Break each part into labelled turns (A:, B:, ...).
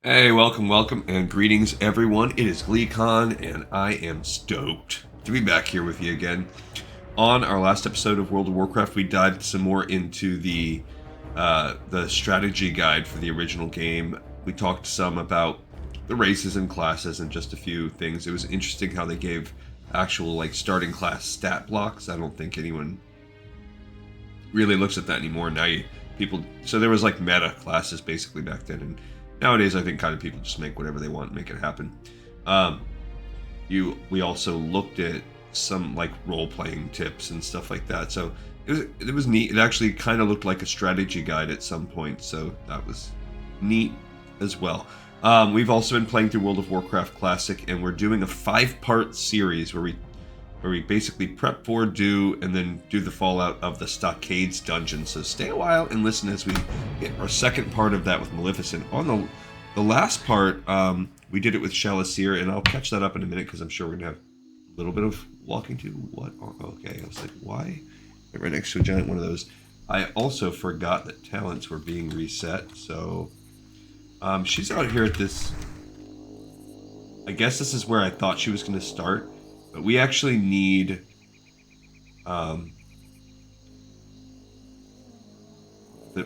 A: Hey, welcome, and greetings, everyone. It is GleeCon, and I am stoked to be back here with you again. On our last episode of World of Warcraft, we dived some more into the strategy guide for the original game. We talked some about the races and classes and just a few things. It was interesting how they gave actual starting class stat blocks. I don't think anyone really looks at that anymore. So there was meta classes basically back then, and nowadays I think kind of people just make whatever they want and make it happen. We also looked at some role-playing tips and stuff like that, so it was neat. It actually kind of looked like a strategy guide at some point, so that was neat as well. We've also been playing through World of Warcraft Classic, and we're doing a 5-part series where we basically prep for, do, and then do the fallout of the Stockades dungeon. So stay a while and listen as we get our second part of that with Maleficent. On the last part, we did it with Shalasir, and I'll catch that up in a minute because I'm sure we're going to have a little bit of walking to. What? Okay, I was like, why? Right next to a giant one of those. I also forgot that talents were being reset, so she's out here at this. I guess this is where I thought she was going to start. But we actually need that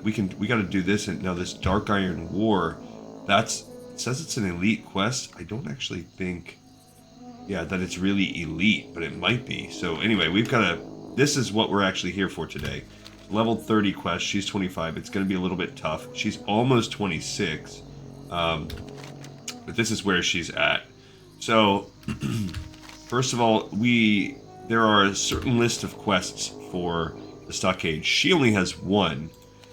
A: we got to do this, and now this Dark Iron War, it says it's an elite quest. I don't actually think that it's really elite, but it might be. So anyway, this is what we're actually here for today. Level 30 quest. She's 25. It's going to be a little bit tough. She's almost 26. But this is where she's at. So first of all, there are a certain list of quests for the Stockade. She only has one,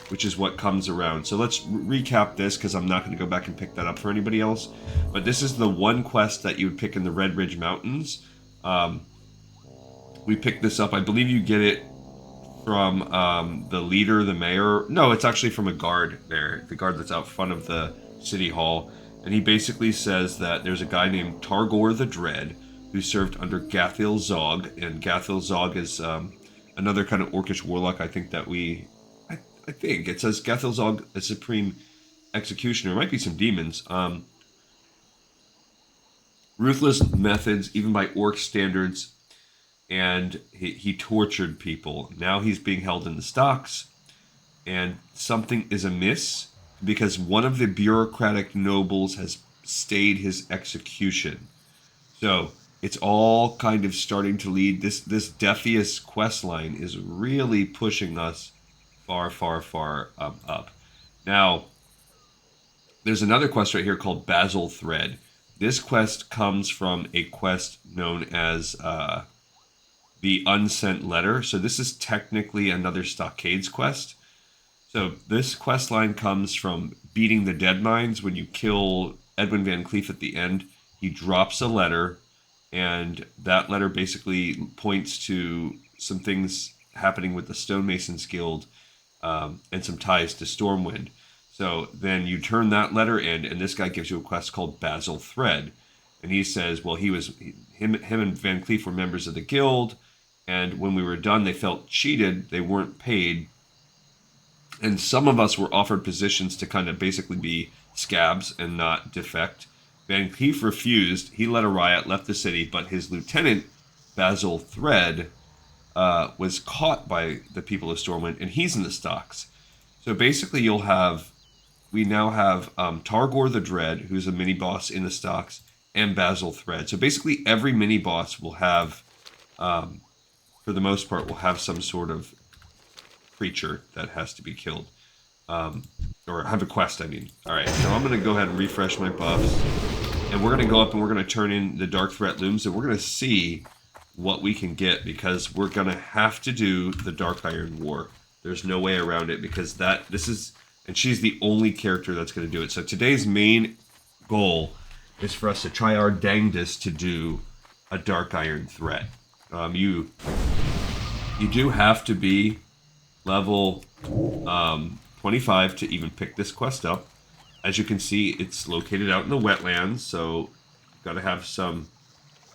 A: which is what comes around. So let's recap this, because I'm not going to go back and pick that up for anybody else. But this is the one quest that you would pick in the Red Ridge Mountains. We picked this up. I believe you get it from the leader, the mayor. No, it's actually from a guard there. The guard that's out front of the city hall. And he basically says that there's a guy named Targor the Dread, who served under Gathil Zog, and Gathil Zog is another kind of orcish warlock. I think I think it says Gathil Zog, a supreme executioner. Might be some demons. Ruthless methods, even by orc standards, and he tortured people. Now he's being held in the stocks, and something is amiss because one of the bureaucratic nobles has stayed his execution. So it's all kind of starting to lead. This Defius quest line is really pushing us far up. Now, there's another quest right here called Basil Thread. This quest comes from a quest known as the Unsent Letter. So this is technically another Stockades quest. So this quest line comes from beating the Dead Mines. When you kill Edwin Van Cleef at the end, he drops a letter, and that letter basically points to some things happening with the Stonemasons Guild and some ties to Stormwind. So then you turn that letter in, and this guy gives you a quest called Basil Thread. And he says, well, him and Van Cleef were members of the guild, and when we were done, they felt cheated. They weren't paid. And some of us were offered positions to kind of basically be scabs and not defect. Van Cleef refused. He led a riot, left the city, but his lieutenant, Basil Thread, was caught by the people of Stormwind, and he's in the stocks. So basically we now have Targor the Dread, who's a mini-boss in the stocks, and Basil Thread. So basically every mini-boss will have, for the most part, will have some sort of creature that has to be killed. Or have a quest, I mean. Alright, so I'm going to go ahead and refresh my buffs. And we're going to go up and we're going to turn in the Dark Threat Looms, and we're going to see what we can get, because we're going to have to do the Dark Iron War. There's no way around it, because and she's the only character that's going to do it. So today's main goal is for us to try our dangdest to do a Dark Iron Threat. You do have to be level 25 to even pick this quest up. As you can see, it's located out in the wetlands, so you've got to have some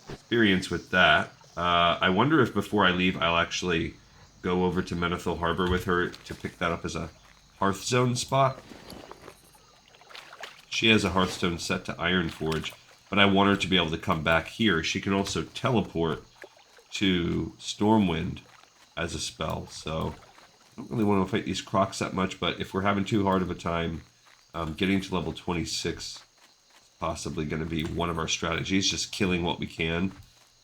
A: experience with that. I wonder if before I leave, I'll actually go over to Menethil Harbor with her to pick that up as a Hearthzone spot. She has a Hearthstone set to Ironforge, but I want her to be able to come back here. She can also teleport to Stormwind as a spell, so I don't really want to fight these crocs that much, but if we're having too hard of a time, getting to level 26 is possibly going to be one of our strategies, just killing what we can,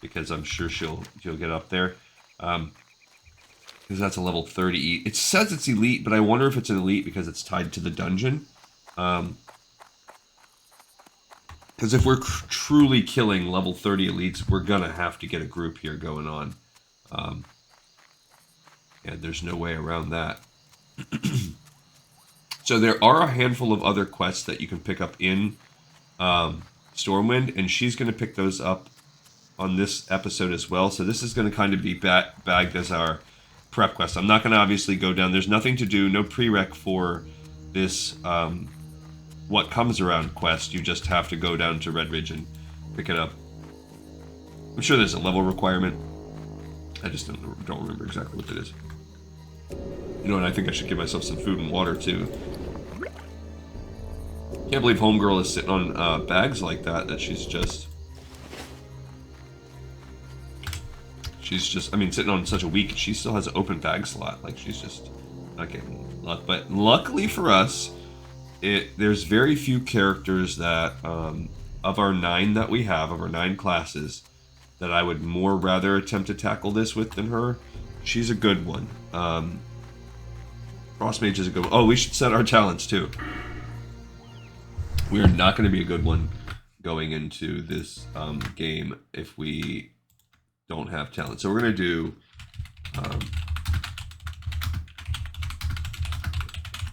A: because I'm sure she'll get up there. Because that's a level 30. It says it's elite, but I wonder if it's an elite because it's tied to the dungeon. Because if we're truly killing level 30 elites, we're going to have to get a group here going on. And there's no way around that. So there are a handful of other quests that you can pick up in Stormwind, and she's going to pick those up on this episode as well. So this is going to kind of be bagged as our prep quest. I'm not going to obviously go down. There's nothing to do, no prereq for this what comes around quest. You just have to go down to Red Ridge and pick it up. I'm sure there's a level requirement. I just don't remember exactly what it is. You know, and I think I should give myself some food and water too. Can't believe Homegirl is sitting on bags like that she's just... I mean, sitting on such a week, she still has an open bag slot. Like, she's just not getting luck. But luckily for us, there's very few characters that, of our 9 that we have, of our 9 classes, that I would more rather attempt to tackle this with than her. She's a good one. Frostmage is a good one. Oh, we should set our talents too. We are not going to be a good one going into this game if we don't have talent. So we're going to do...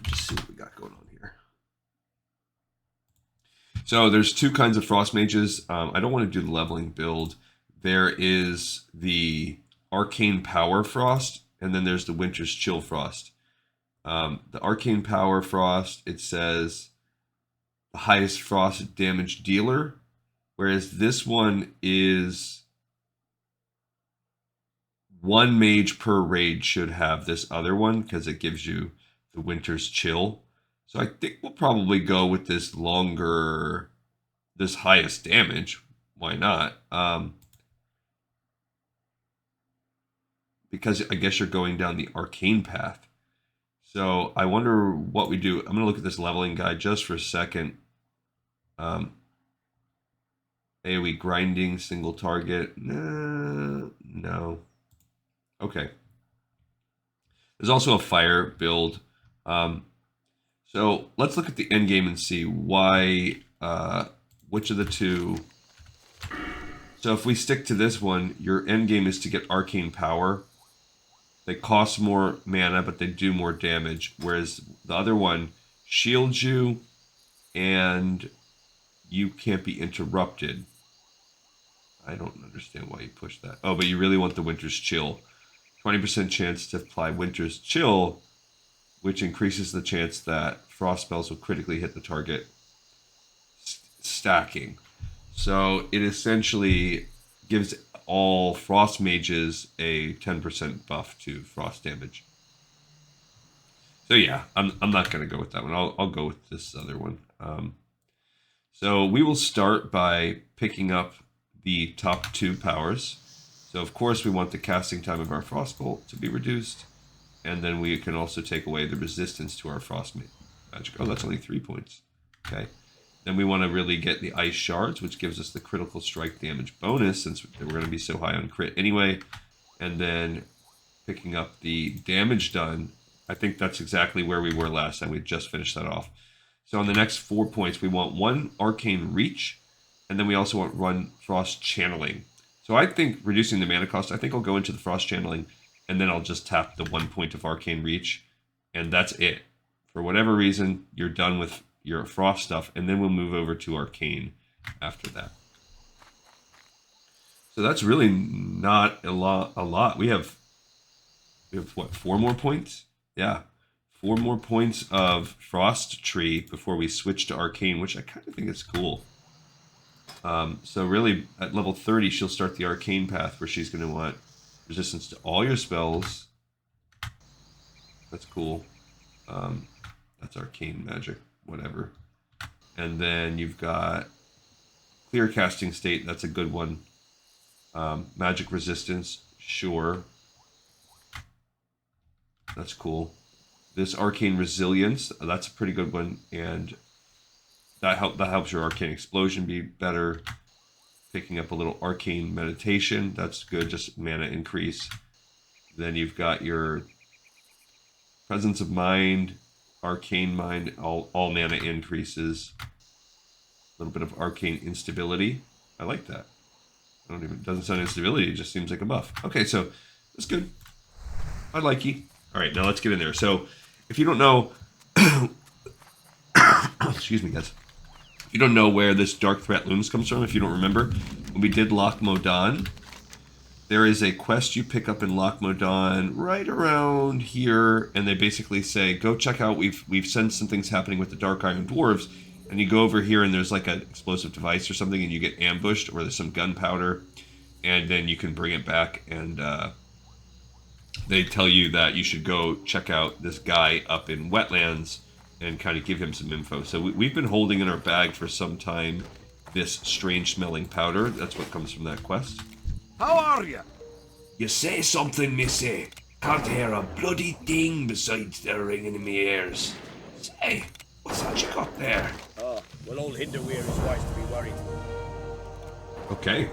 A: just see what we got going on here. So there's 2 kinds of frost mages. I don't want to do the leveling build. There is the Arcane Power Frost, and then there's the Winter's Chill Frost. The Arcane Power Frost, it says the highest frost damage dealer, whereas this one is 1 mage per raid should have this other one because it gives you the Winter's Chill. So I think we'll probably go with this longer, this highest damage. Why not? Because I guess you're going down the arcane path. So I wonder what we do. I'm going to look at this leveling guide just for a second. AoE grinding, single target. No. Okay. There's also a fire build. So let's look at the end game and see why, which of the 2. So if we stick to this one, your end game is to get arcane power. They cost more mana, but they do more damage. Whereas the other one shields you, and you can't be interrupted. I don't understand why you push that. Oh, but you really want the Winter's Chill. 20% chance to apply Winter's Chill, which increases the chance that frost spells will critically hit the target. Stacking. So it essentially gives all frost mages a 10% buff to frost damage. So yeah, I'm not going to go with that one. I'll go with this other one. So we will start by picking up the top 2 powers. So of course we want the casting time of our frostbolt to be reduced, and then we can also take away the resistance to our frost magic. Oh, that's only 3 points. Okay. Then we want to really get the ice shards, which gives us the critical strike damage bonus, since we're going to be so high on crit anyway. And then picking up the damage done. I think that's exactly where we were last time. We just finished that off. So on the next 4 points, we want 1 arcane reach, and then we also want 1 frost channeling. So I think reducing the mana cost, I think I'll go into the frost channeling, and then I'll just tap the 1 point of arcane reach, and that's it. For whatever reason, you're done with your frost stuff, and then we'll move over to arcane after that. So that's really not a lot. We have what, 4 more points? Yeah, 4 more points of frost tree before we switch to arcane, which I kind of think is cool. So really at level 30 she'll start the arcane path, where she's going to want resistance to all your spells. That's cool. That's arcane magic, whatever. And then you've got clear casting state. That's a good one. Magic resistance. Sure. That's cool. This arcane resilience. That's a pretty good one. And that helps your arcane explosion be better. Picking up a little arcane meditation. That's good. Just mana increase. Then you've got your presence of mind, arcane mind, all mana increases. A little bit of arcane instability. I like that. It doesn't sound instability, it just seems like a buff. Okay, so that's good. I like you. Alright, now let's get in there. So if you don't know excuse me guys. If you don't know where this Dark Threat Looms comes from, if you don't remember, when we did Loch Modan, there is a quest you pick up in Loch Modan right around here, and they basically say, go check out, we've sensed some things happening with the Dark Iron Dwarves, and you go over here and there's like an explosive device or something, and you get ambushed, or there's some gunpowder, and then you can bring it back, and they tell you that you should go check out this guy up in Wetlands and kind of give him some info. So we've been holding in our bag for some time this strange smelling powder. That's what comes from that quest.
B: How are you?
C: You say something, missy. Can't hear a bloody thing besides the ringing in my ears. Say, what's that you got there?
B: Oh, well, old Hinderweir is wise to be worried.
A: Okay.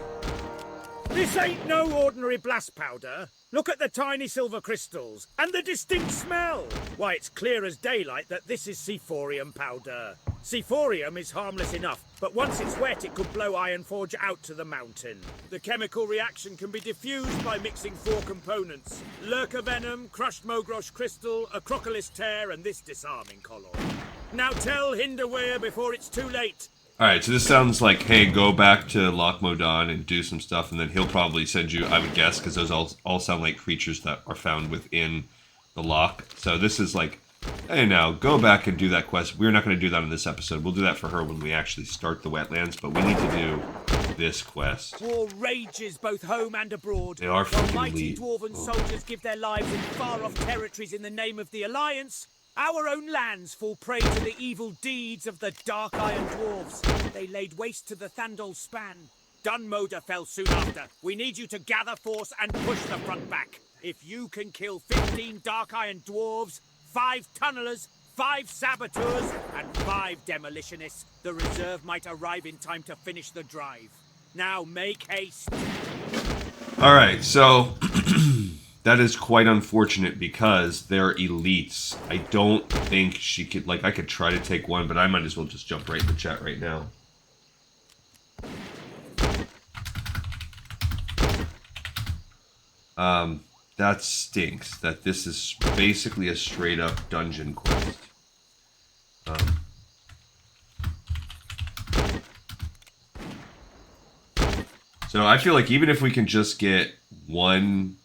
B: This ain't no ordinary blast powder. Look at the tiny silver crystals, and the distinct smell. Why, it's clear as daylight that this is Seaphorium powder. Seaphorium is harmless enough, but once it's wet, it could blow Ironforge out to the mountain. The chemical reaction can be diffused by mixing 4 components: lurker venom, crushed mogrosh crystal, a crocolis tear, and this disarming color. Now tell Hinderweir before it's too late.
A: Alright, so this sounds like, hey, go back to Loch Modan and do some stuff, and then he'll probably send you, I would guess, because those all sound like creatures that are found within the loch. So this is like, hey, now, go back and do that quest. We're not going to do that in this episode. We'll do that for her when we actually start the wetlands, but we need to do this quest.
B: War rages both home and abroad.
A: They are freaking
B: While mighty
A: elite.
B: dwarven soldiers give their lives in far-off territories in the name of the Alliance, our own lands fall prey to the evil deeds of the Dark Iron Dwarves. They laid waste to the Thandol span. Dunmoder fell soon after. We need you to gather force and push the front back. If you can kill 15 Dark Iron Dwarves, 5 tunnelers, 5 saboteurs, and 5 demolitionists, the reserve might arrive in time to finish the drive. Now make haste.
A: Alright, so that is quite unfortunate because they're elites. I don't think she could, like, I could try to take one, but I might as well just jump right in the chat right now. That stinks. That this is basically a straight up dungeon quest. So I feel like even if we can just get one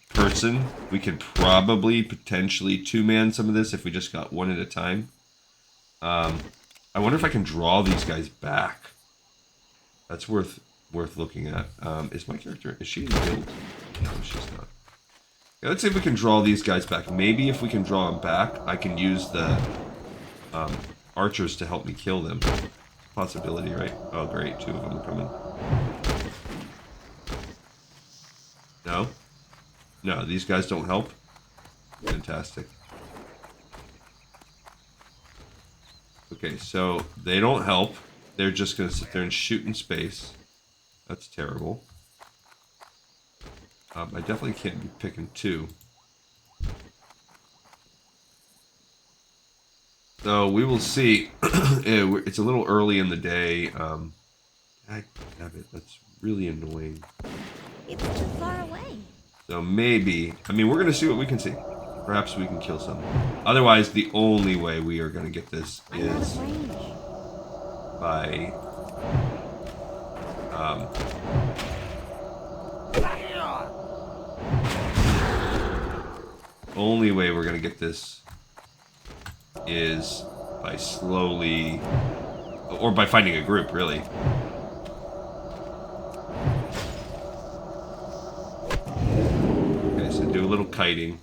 A: person, we could probably potentially two-man some of this if we just got one at a time. I wonder if I can draw these guys back. That's worth looking at. Is my character, is she in build? No, she's not. Yeah, let's see if we can draw these guys back. Maybe if we can draw them back, I can use the archers to help me kill them. Possibility, right? Oh, great. 2 of them are coming. No? No, these guys don't help? Fantastic. Okay, so they don't help. They're just going to sit there and shoot in space. That's terrible. I definitely can't be picking 2. So we will see. It's a little early in the day. Damn it, that's really annoying.
D: It's too far away.
A: So maybe, I mean, we're going to see what we can see. Perhaps we can kill some. Otherwise, the only way we are going to get this is by only way we're going to get this is by slowly, or by finding a group, really. Okay, so do a little kiting.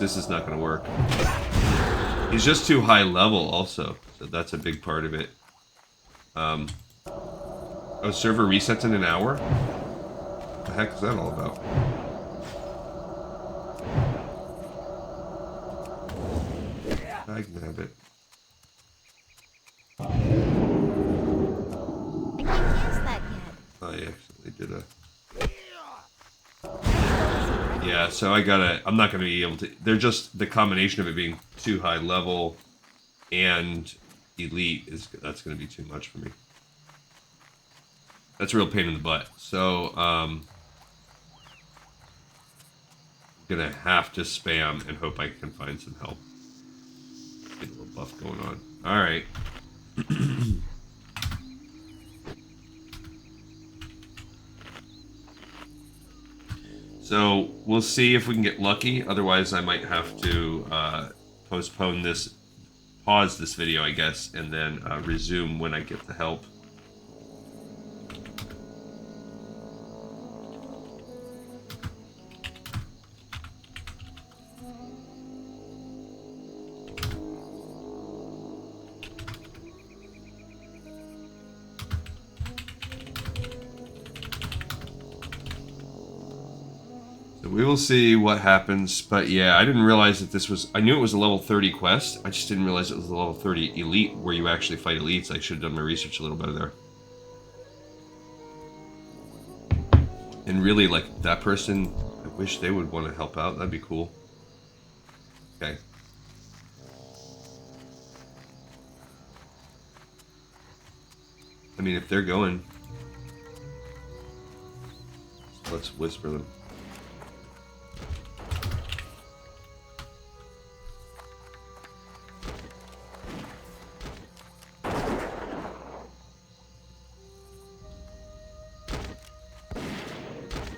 A: this is not going to work. He's just too high level also, so that's a big part of it. Oh, server resets in an hour? What the heck is that all about? I can have it.
D: I can't use that yet.
A: I accidentally did a... Yeah, so I'm not gonna be able to, they're just, the combination of it being too high level and elite that's gonna be too much for me. That's a real pain in the butt. So, I'm gonna have to spam and hope I can find some help. Get a little buff going on. Alright. So we'll see if we can get lucky. Otherwise, I might have to pause this video, I guess, and then resume when I get the help. We will see what happens, but yeah, I didn't realize that this was... I knew it was a level 30 quest, I just didn't realize it was a level 30 elite, where you actually fight elites. I should have done my research a little better there. And really, like, that person, I wish they would want to help out. That'd be cool. Okay. I mean, if they're going... let's whisper them.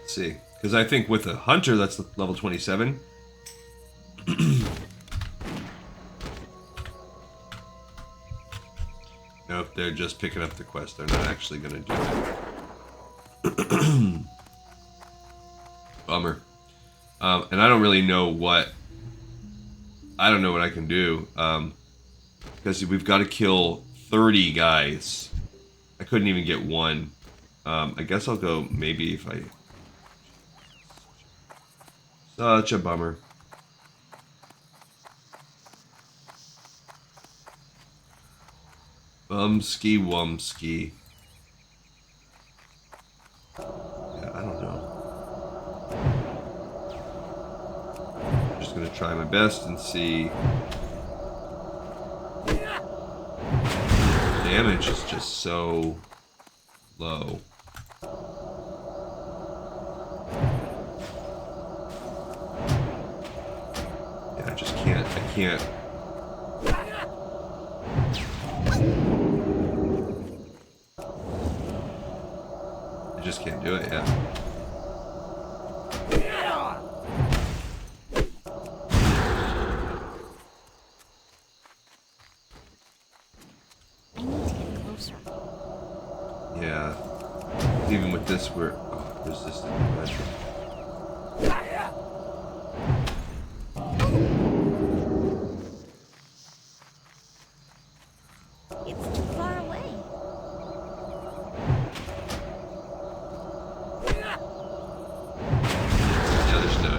A: See, because I think with a hunter that's level 27. Nope, they're just picking up the quest. They're not actually going to do it. Bummer. And I don't really know what... I don't know what I can do. Because we've got to kill 30 guys. I couldn't even get one. I guess I'll go maybe if I... Such a bummer. Bumski wumski. Yeah, I don't know. I'm just gonna try my best and see. Damage is just so low. I can't. I just can't do it yet.
D: I need to get closer.
A: Yeah. Even with this, we're resistant to pressure.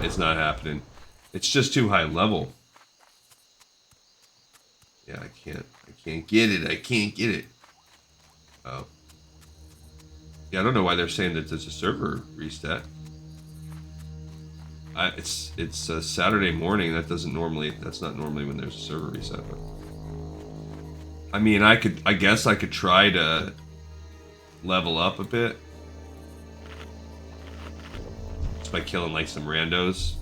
A: It's not happening. It's just too high level. Yeah, I can't get it. I can't get it. Oh. Yeah, I don't know why they're saying that there's a server reset. It's a Saturday morning. That's not normally when there's a server reset. But I mean, I guess I could try to level up a bit. By killing like some randos.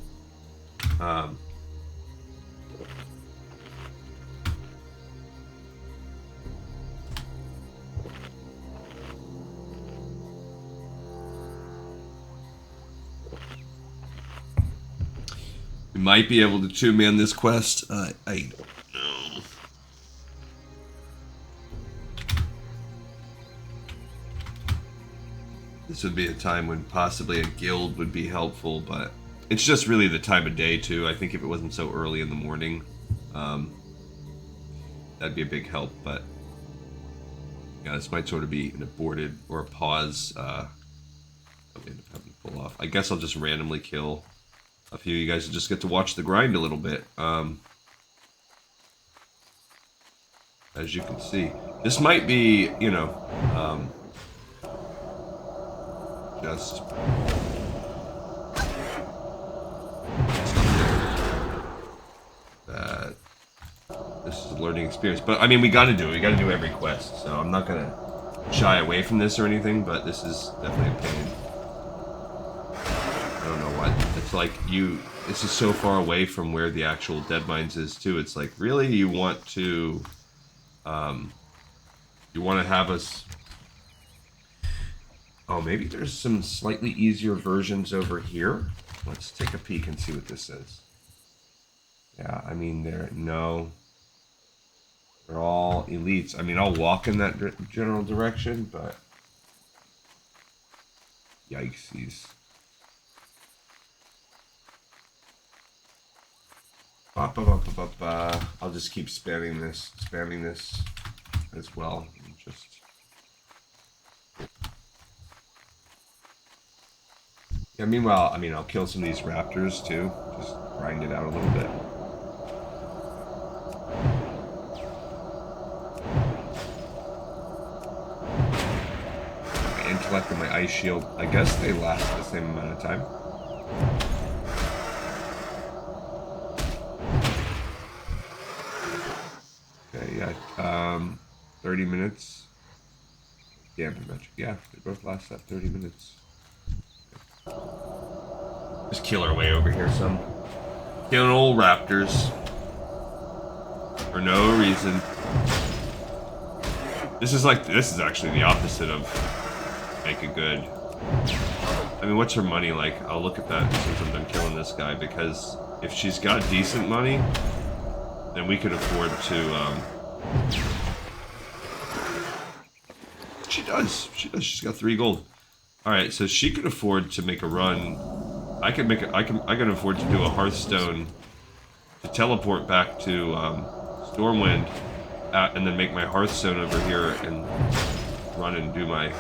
A: We might be able to two-man this quest. I don't know. This would be a time when possibly a guild would be helpful, but It's just really the time of day too. I think if it wasn't so early in the morning, that'd be a big help. But yeah, this might sort of be an aborted or a pause. That we end up having to pull off. I guess I'll just randomly kill a few of you guys to just get to watch the grind a little bit. As you can see, this might be, you know, just that this is a learning experience. But I mean, we got to do it. We got to do every quest. So I'm not gonna shy away from this or anything. But this is definitely a pain. I don't know what. It's like this is so far away from where the actual dead mines is too. It's like, really, you want to have us. Oh, maybe there's some slightly easier versions over here. Let's take a peek and see what this says. Yeah, I mean, they're all elites. I mean, I'll walk in that general direction, but yikesies. I'll just keep spamming this as well. Yeah, meanwhile, I mean, I'll kill some of these raptors too. Just grind it out a little bit. My intellect and my ice shield, I guess they last the same amount of time. Okay, yeah, 30 minutes. Dampen magic. Yeah, they both last that 30 minutes. Just kill our way over here some. Killing old raptors. For no reason. This is actually the opposite of make it good. I mean, what's her money like? I'll look at that since I'm done killing this guy, because if she's got decent money, then we could afford to, She does. She's got 3 gold. Alright, so she could afford to make a run. I can afford to do a Hearthstone to teleport back to Stormwind and then make my Hearthstone over here and run and do my...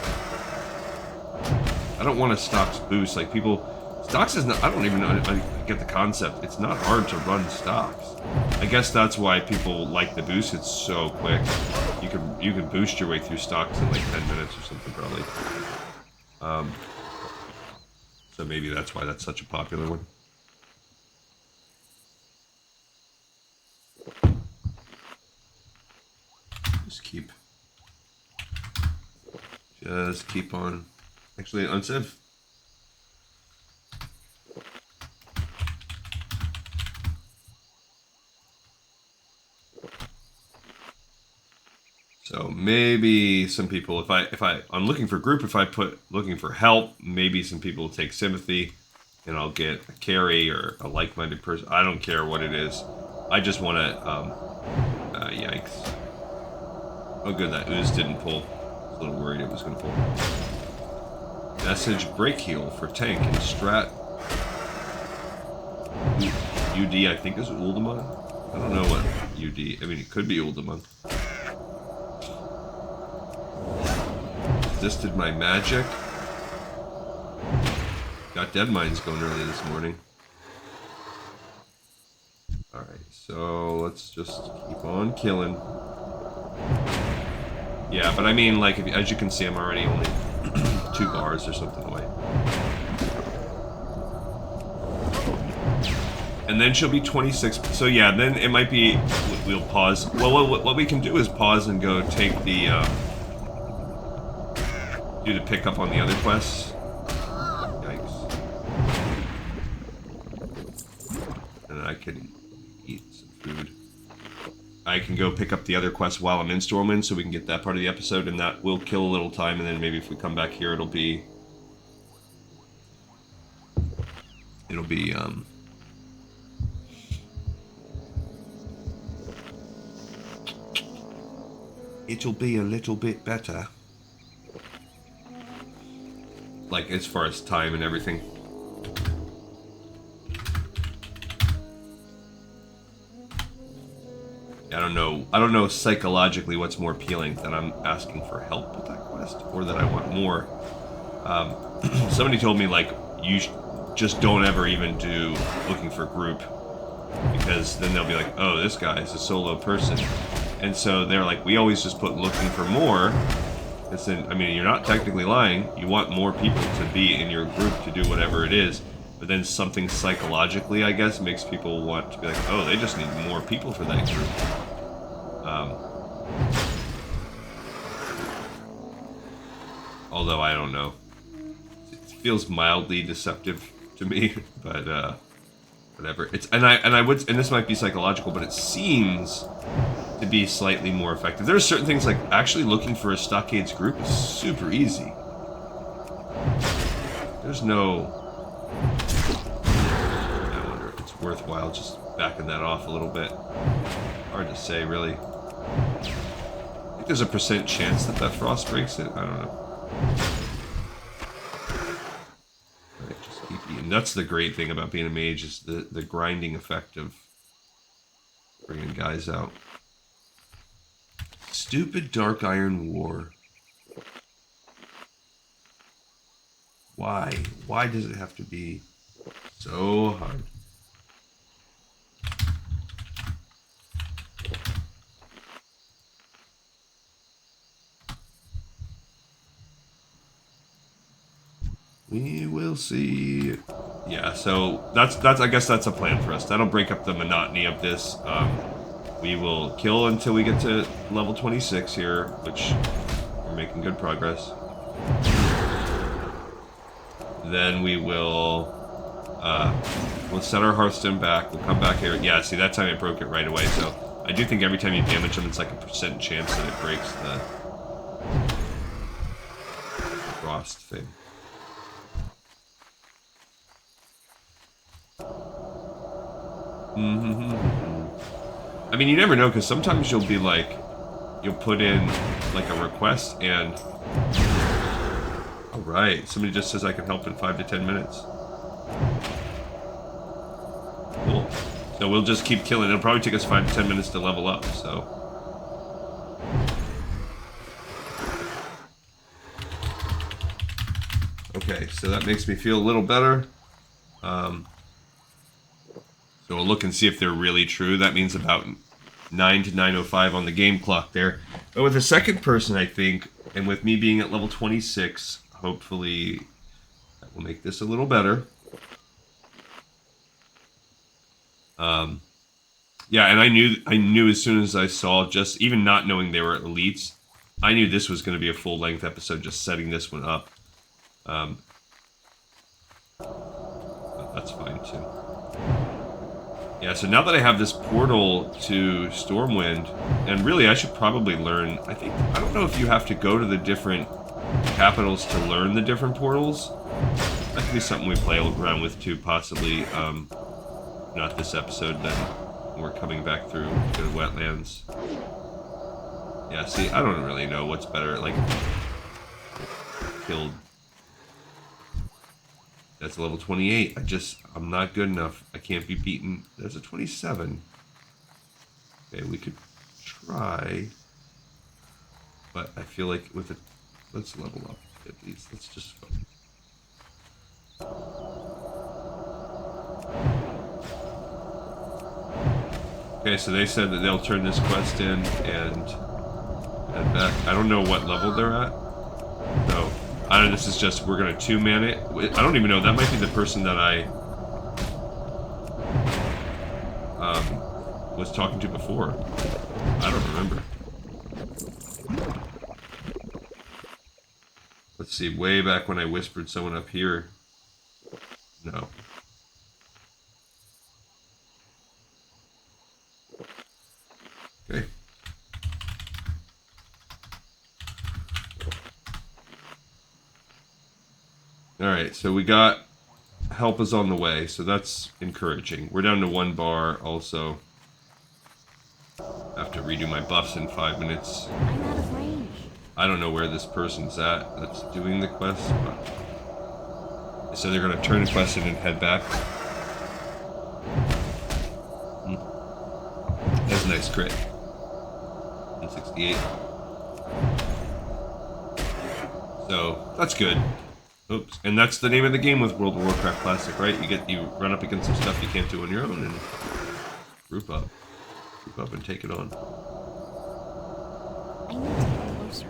A: I don't want a stocks boost. Like, people... Stocks is not... I don't even know... I get the concept. It's not hard to run stocks. I guess that's why people like the boost. It's so quick. You can boost your way through stocks in like 10 minutes or something, probably. So maybe that's why that's such a popular one. Just keep on. Actually, unsiv. So maybe some people, if I'm looking for group, if I put looking for help, maybe some people will take sympathy, and I'll get a carry or a like-minded person. I don't care what it is. I just want to, yikes. Oh good, that ooze didn't pull. I was a little worried it was going to pull. Message break heal for tank and strat. UD I think is Uldaman. I don't know what UD, I mean it could be Uldaman. Resisted my magic. Got dead mines going early this morning. Alright, so let's just keep on killing. Yeah, but I mean, like, as you can see, I'm already only 2 bars or something away. And then she'll be 26. So yeah, then it might be, we'll pause. Well, what we can do is pause and go take the, do the pickup on the other quests. Yikes. And I can eat some food. I can go pick up the other quests while I'm in Stormwind, so we can get that part of the episode, and that will kill a little time, and then maybe if we come back here, it'll be, a little bit better. Like, as far as time and everything. I don't know. I don't know psychologically what's more appealing, that I'm asking for help with that quest, or that I want more. Somebody told me, like, just don't ever even do looking for group, because then they'll be like, oh, this guy is a solo person. And so they're like, we always just put looking for more. Then, I mean, you're not technically lying. You want more people to be in your group to do whatever it is. But then something psychologically, I guess, makes people want to be like, oh, they just need more people for that group. Although, I don't know. It feels mildly deceptive to me, but whatever. And this might be psychological, but it seems to be slightly more effective. There are certain things, like actually looking for a Stockades group is super easy. There's no... I wonder if it's worthwhile just backing that off a little bit. Hard to say, really. I think there's a % chance that frost breaks it. I don't know. Alright, just keep eating. That's the great thing about being a mage, is the grinding effect of bringing guys out. Stupid Dark Iron War. Why? Why does it have to be so hard? We will see. Yeah, so that's I guess that's a plan for us. That'll break up the monotony of this. We will kill until we get to level 26 here, which we're making good progress. Then we will we'll set our Hearthstone back. We'll come back here. Yeah, see, that time it broke it right away. So I do think every time you damage them, it's like a % chance that it breaks the frost thing. I mean, you never know, because sometimes you'll be like, you'll put in like a request and... Alright, somebody just says I can help in 5 to 10 minutes. Cool. So we'll just keep killing. It'll probably take us 5 to 10 minutes to level up, so... Okay, so that makes me feel a little better. So we'll look and see if they're really true. That means about 9 to 9:05 on the game clock there. But with the second person, I think, and with me being at level 26, hopefully that will make this a little better. Yeah, and I knew as soon as I saw, just even not knowing they were elites, I knew this was going to be a full-length episode, just setting this one up. But that's fine too. Yeah, so now that I have this portal to Stormwind, and really I should probably learn, I don't know if you have to go to the different capitals to learn the different portals. That could be something we play around with too, possibly, not this episode, then we're coming back through to the wetlands. Yeah, see, I don't really know what's better, like, killed... That's level 28. I'm not good enough. I can't be beaten. There's a 27. Okay, we could try. But I feel like with it, let's level up at least. Let's just focus. Okay, so they said that they'll turn this quest in and head back. I don't know what level they're at. So. I don't know, this is just, we're going to two-man it. I don't even know, that might be the person that I was talking to before. I don't remember. Let's see, way back when I whispered someone up here. No. Okay. Alright, so we got help is on the way, so that's encouraging. We're down to 1 bar also. I have to redo my buffs in 5 minutes.
D: I'm out of range.
A: I don't know where this person's at that's doing the quest, but they said they're going to turn the quest in and head back. That's a nice crit. 168. So that's good. Oops. And that's the name of the game with World of Warcraft Classic, right? You run up against some stuff you can't do on your own and group up. Group up and take it on.
D: I need to get closer.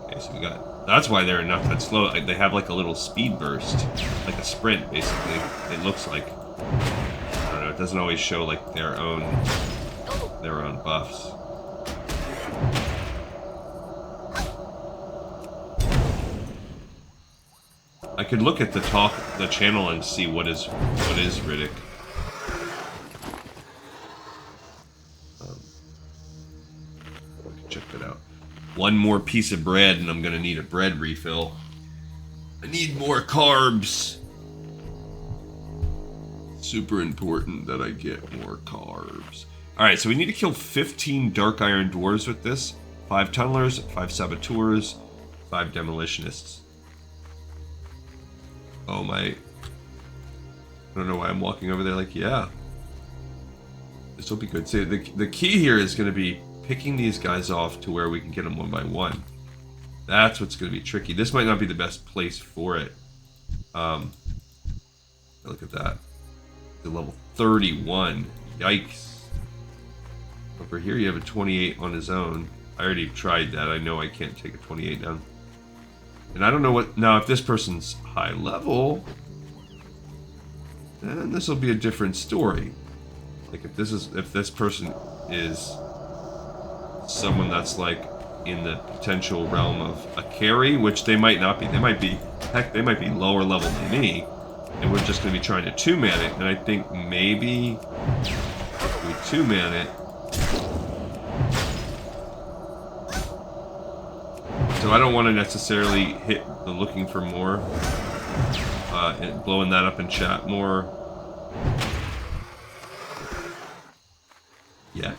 A: Okay, so we got... That's why they're not that slow. They have like a little speed burst. Like a sprint, basically. It looks like. I don't know, it doesn't always show like their own buffs. I could look at the channel and see what is Riddick. I can check that out. One more piece of bread and I'm gonna need a bread refill. I need more carbs. Super important that I get more carbs. Alright, so we need to kill 15 Dark Iron Dwarves with this. 5 Tunnelers, 5 Saboteurs, 5 Demolitionists. Oh my... I don't know why I'm walking over there like, yeah. This will be good. So the key here is going to be picking these guys off to where we can get them one by one. That's what's going to be tricky. This might not be the best place for it. Look at that. The level 31. Yikes. Over here you have a 28 on his own. I already tried that. I know I can't take a 28 down. And I don't know what... Now, if this person's high level, then this will be a different story. Like, if this person is someone that's, like, in the potential realm of a carry, which they might not be. They might be... Heck, they might be lower level than me. And we're just going to be trying to 2-man it. And I think maybe if we 2-man it... So I don't want to necessarily hit the looking for more, and blowing that up in chat more yet.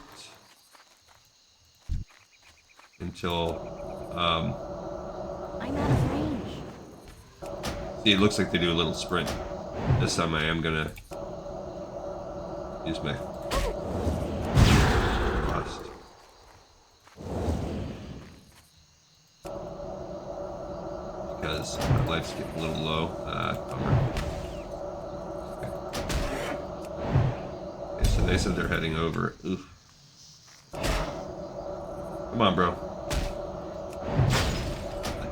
A: Until,
D: I'm out of range.
A: see, it looks like they do a little sprint. This time I am gonna use my thrust. Because my life's getting a little low. Bummer. Okay, so they said they're heading over. Oof. Come on, bro.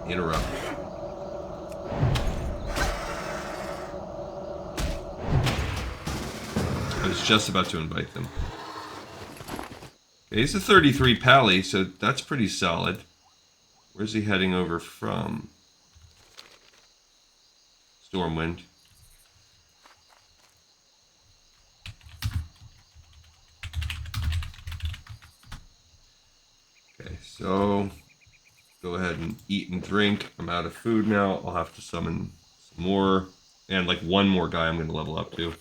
A: Interrupt. I was just about to invite them. Okay, he's a 33 pally, so that's pretty solid. Where's he heading over from? Stormwind. Okay, so go ahead and eat and drink. I'm out of food now. I'll have to summon some more. And like one more guy I'm going to level up to.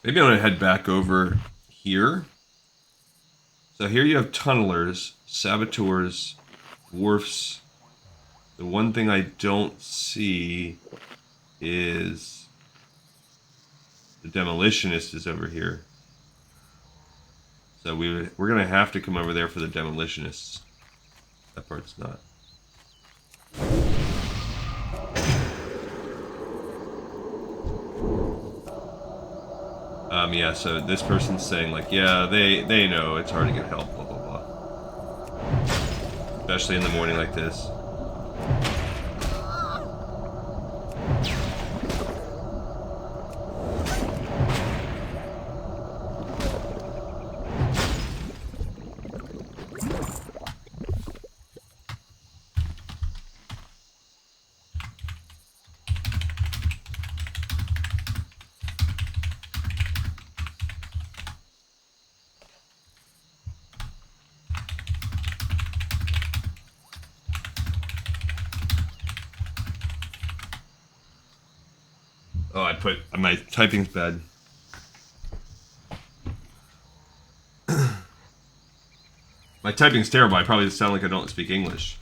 A: Maybe I'm going to head back over here. So here you have Tunnelers, Saboteurs, Dwarfs. The one thing I don't see is the Demolitionist is over here. So we're going to have to come over there for the Demolitionists. That part's not. Yeah, so this person's saying like, yeah, they know it's hard to get help, blah, blah, blah. Especially in the morning like this. Oh, I put my typing's bad. My typing's terrible. I probably sound like I don't speak English.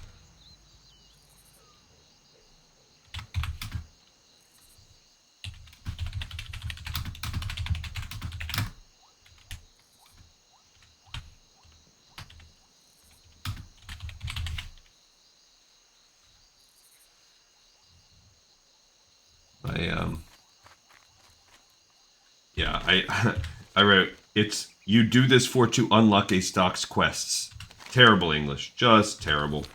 A: Yeah, I wrote, it's, you do this for to unlock a stock's quests. Terrible English. Just terrible.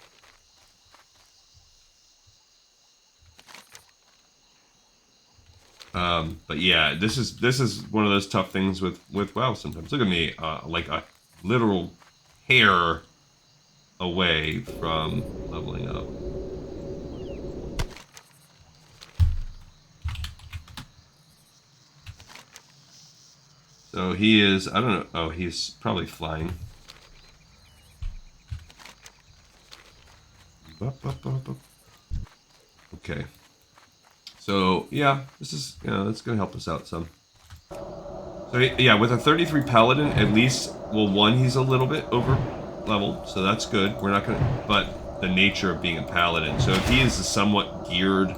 A: But yeah, this is one of those tough things with WoW sometimes. Look at me, like a literal hair away from leveling up. So he is, I don't know, oh, he's probably flying. Okay. So, yeah, this is, that's going to help us out some. So, yeah, with a 33 Paladin, at least, well, one, he's a little bit over leveled, so that's good. We're not going to, but the nature of being a Paladin. So if he is a somewhat geared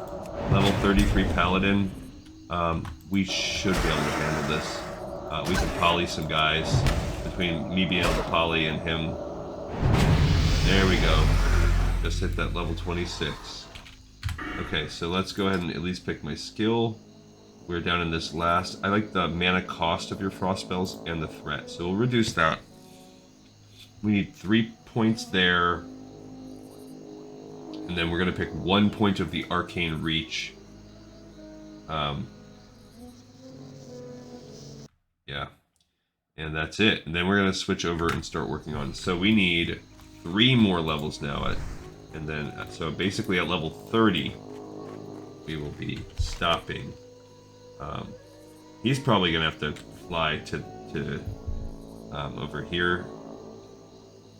A: level 33 Paladin, we should be able to handle this. We can poly some guys between me being able to poly and him. There we go. Just hit that level 26. Okay, so let's go ahead and at least pick my skill. We're down in this last. I like the mana cost of your frost spells and the threat, so we'll reduce that. We need 3 points there. And then we're going to pick 1 point of the arcane reach. Yeah. And that's it. And then we're going to switch over and start working on. So we need 3 more levels now. And then, so basically at level 30, we will be stopping. He's probably going to have to fly to over here.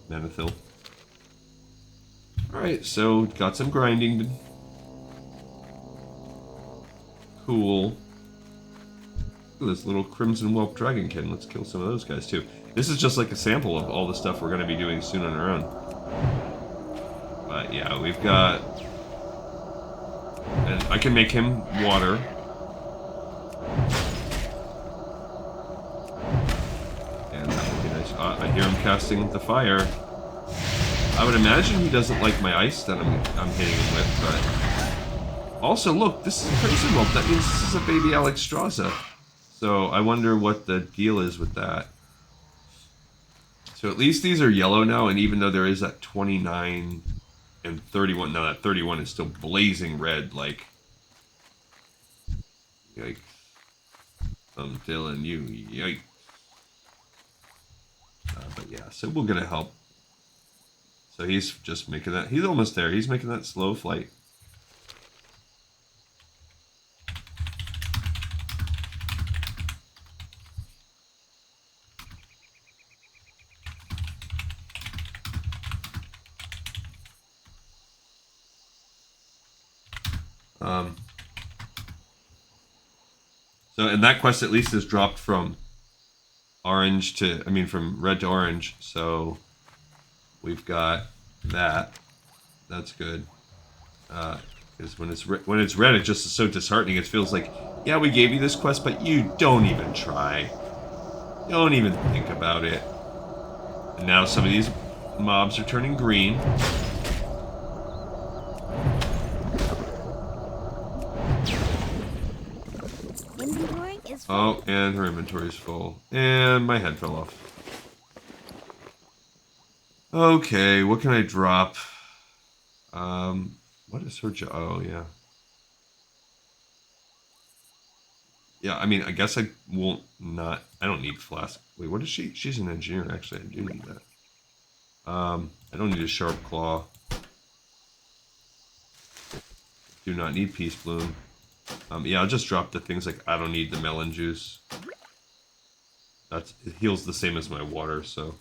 A: Manethil. Alright, so got some grinding. Cool. Ooh, this little Crimson Whelp Dragonkin. Let's kill some of those guys too. This is just like a sample of all the stuff we're going to be doing soon on our own. But yeah, we've got... And I can make him water. And that would be nice. I hear him casting the fire. I would imagine he doesn't like my ice that I'm hitting him with, but... Also, look, this is a Crimson Whelp. That means this is a baby Alexstrasza. So I wonder what the deal is with that. So at least these are yellow now, and even though there is that 29 and 31, now that 31 is still blazing red, like... Yikes. I'm telling you, yikes. But yeah, so we're gonna help. So he's just making that, he's almost there, he's making that slow flight. So, and that quest at least is dropped from orange to, I mean, from red to orange. So, we've got that. That's good. Because when it's red, it just is so disheartening. It feels like, yeah, we gave you this quest, but you don't even try. You don't even think about it. And now some of these mobs are turning green. Oh, and her inventory's full. And my head fell off. Okay, what can I drop? What is her job? Oh, yeah. Yeah, I mean, I guess I won't not... I don't need flask. Wait, what is she? She's an engineer, actually. I do need that. I don't need a sharp claw. Do not need Peace Bloom. Yeah, I'll just drop the things like I don't need the melon juice. It heals the same as my water, so.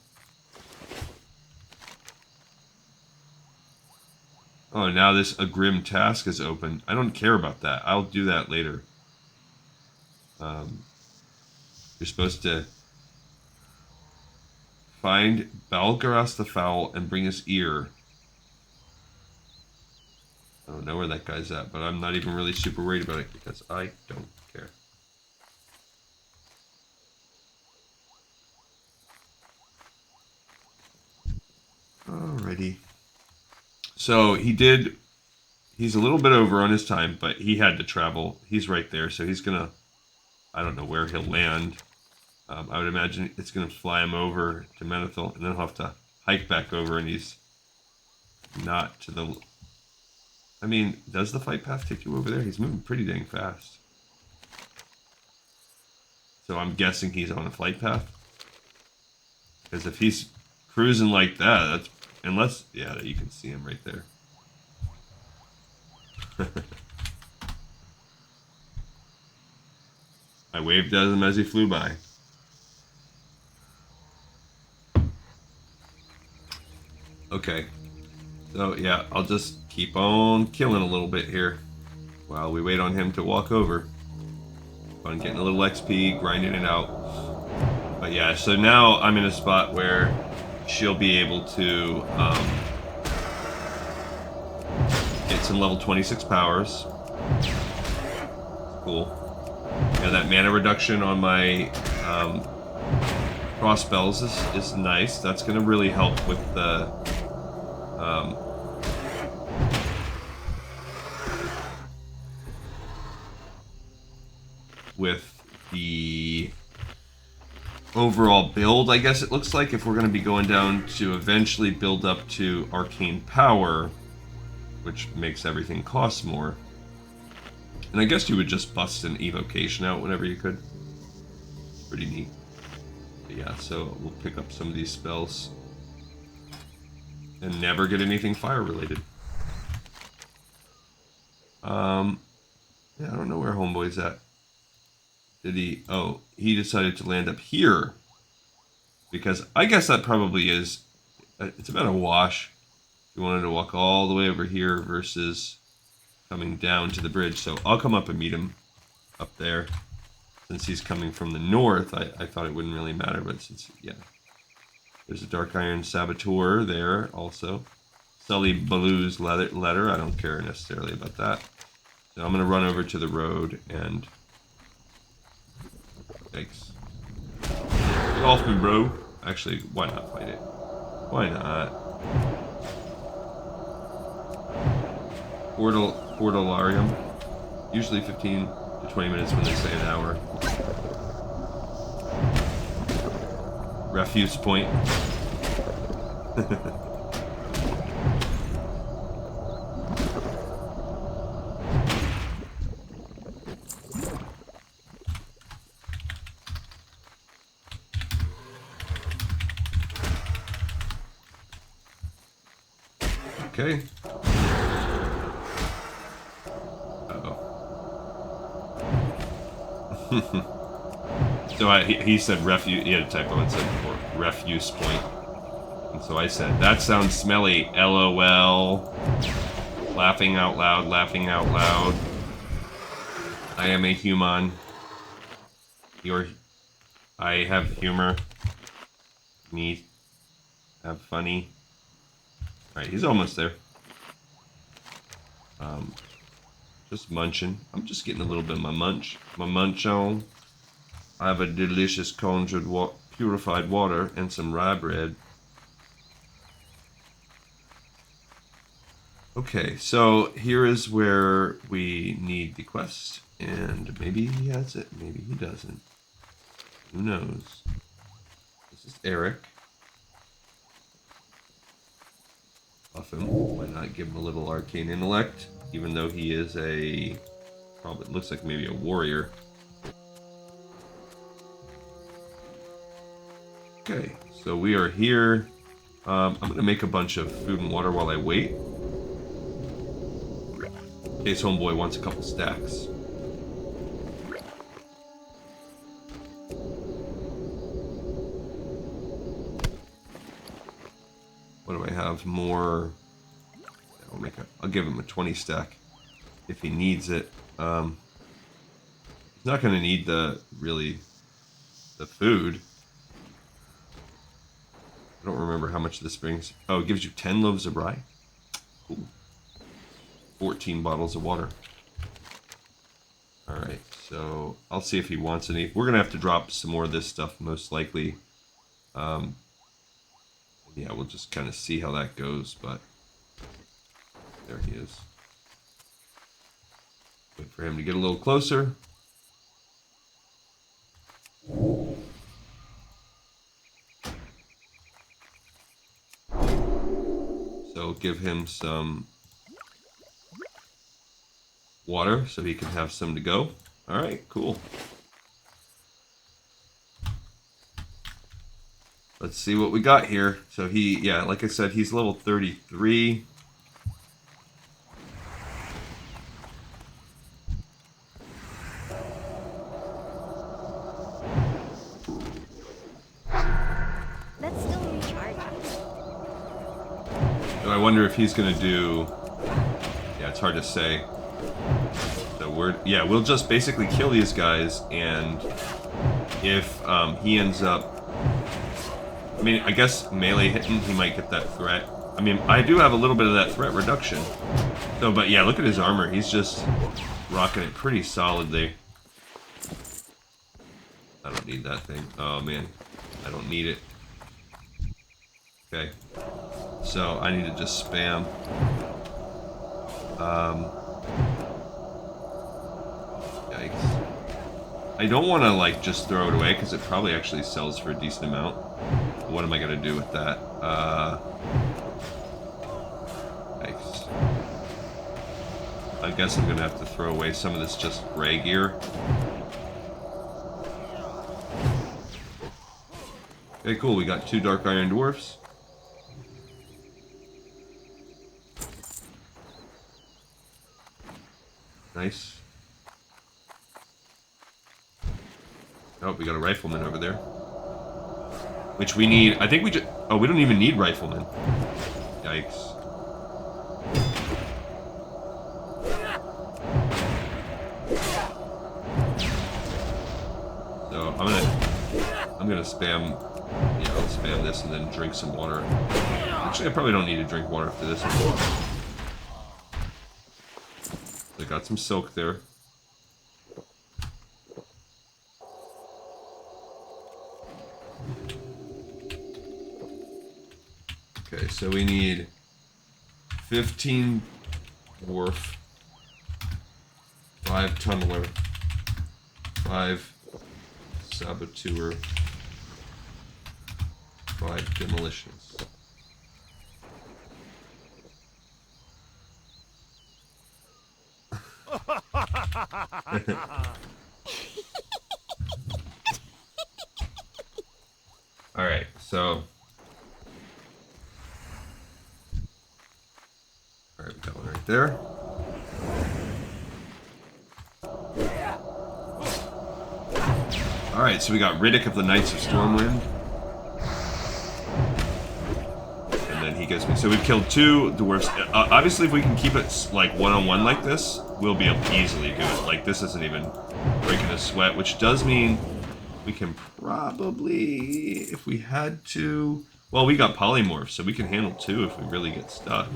A: Oh, now a grim task is open. I don't care about that. I'll do that later. You're supposed to find Balgaras the Foul and bring his ear. I don't know where that guy's at, but I'm not even really super worried about it because I don't care. Alrighty. So he he's a little bit over on his time, but he had to travel. He's right there, so he's gonna. I don't know where he'll land. I would imagine it's gonna fly him over to Menethil, and then he'll have to hike back over, and he's not to the. I mean, does the flight path take you over there? He's moving pretty dang fast. So I'm guessing he's on a flight path. Because if he's cruising like that, that's unless yeah, you can see him right there. I waved at him as he flew by. Okay. So yeah, I'll just keep on killing a little bit here while we wait on him to walk over. On getting a little XP, grinding it out. But yeah, so now I'm in a spot where she'll be able to get some level 26 powers. Cool. Yeah, that mana reduction on my cross spells is nice. That's going to really help with the overall build, I guess it looks like, if we're going to be going down to eventually build up to arcane power, which makes everything cost more. And I guess you would just bust an evocation out whenever you could. Pretty neat. But yeah, so we'll pick up some of these spells and never get anything fire related. Yeah, I don't know where Homeboy's at. Did he? Oh, he decided to land up here. Because I guess that probably is. It's about a wash. He wanted to walk all the way over here versus coming down to the bridge. So I'll come up and meet him up there. Since he's coming from the north, I thought it wouldn't really matter. But since, yeah. There's a Dark Iron Saboteur there also. Sully Baloo's letter. I don't care necessarily about that. So I'm going to run over to the road and... Yikes. Get off me, bro. Actually, why not fight it? Why not? Portalarium. Usually 15 to 20 minutes when they say an hour. Refuse point. Okay. Uh-oh. So he said refuse. He had a typo and said refuse point. And so I said, that sounds smelly. LOL. Laughing out loud, laughing out loud. I am a human. I have humor. Me. Have funny. Alright, he's almost there. Just munching. I'm just getting a little bit of my munch on. I have a delicious conjured purified water and some rye bread. Okay, so here is where we need the quest. And maybe he has it, maybe he doesn't. Who knows? This is Eric. Buff him. Why not give him a little arcane intellect? Even though he is probably looks like maybe a warrior. Okay, so we are here. I'm gonna make a bunch of food and water while I wait. In case Homeboy wants a couple stacks. What do I have? More. I'll give him a 20 stack if he needs it. He's not going to need the food. I don't remember how much this brings. Oh, it gives you 10 loaves of rye. Ooh. 14 bottles of water. Alright, so I'll see if he wants any. We're going to have to drop some more of this stuff, most likely. Yeah, we'll just kind of see how that goes, but there he is. Wait for him to get a little closer. So give him some water so he can have some to go. All right, cool. Let's see what we got here. So he, yeah, like I said, he's level 33.
D: That's still recharging.
A: So I wonder if he's gonna do. Yeah, it's hard to say. So we'll just basically kill these guys, and if he ends up. I mean, I guess melee hitting, he might get that threat. I mean, I do have a little bit of that threat reduction. So, but yeah, look at his armor. He's just rocking it pretty solidly. I don't need that thing. Oh, man. I don't need it. Okay. So, I need to just spam. Yikes. I don't want to, like, just throw it away, because it probably actually sells for a decent amount. What am I going to do with that? Yikes. I guess I'm going to have to throw away some of this just gray gear. Okay, cool. We got 2 Dark Iron Dwarfs. Nice. Oh, we got a rifleman over there. Which we need. I think we just. Oh, we don't even need riflemen. Yikes. So I'm gonna spam. Yeah, I'll spam this and then drink some water. Actually, I probably don't need to drink water after this one. I got some silk there. Okay, so we need 15 dwarf, 5 tunneler, 5 saboteur, 5 demolitions. All right, so. Alright, we got one right there. Alright, so we got Riddick of the Knights of Stormwind. And then he gives me... So we've killed 2 dwarves. Obviously, if we can keep it, like, one-on-one like this, we'll be able to easily do it. Like, this isn't even breaking a sweat, which does mean we can probably, if we had to... Well, we got polymorph, so we can handle 2 if we really get stuck.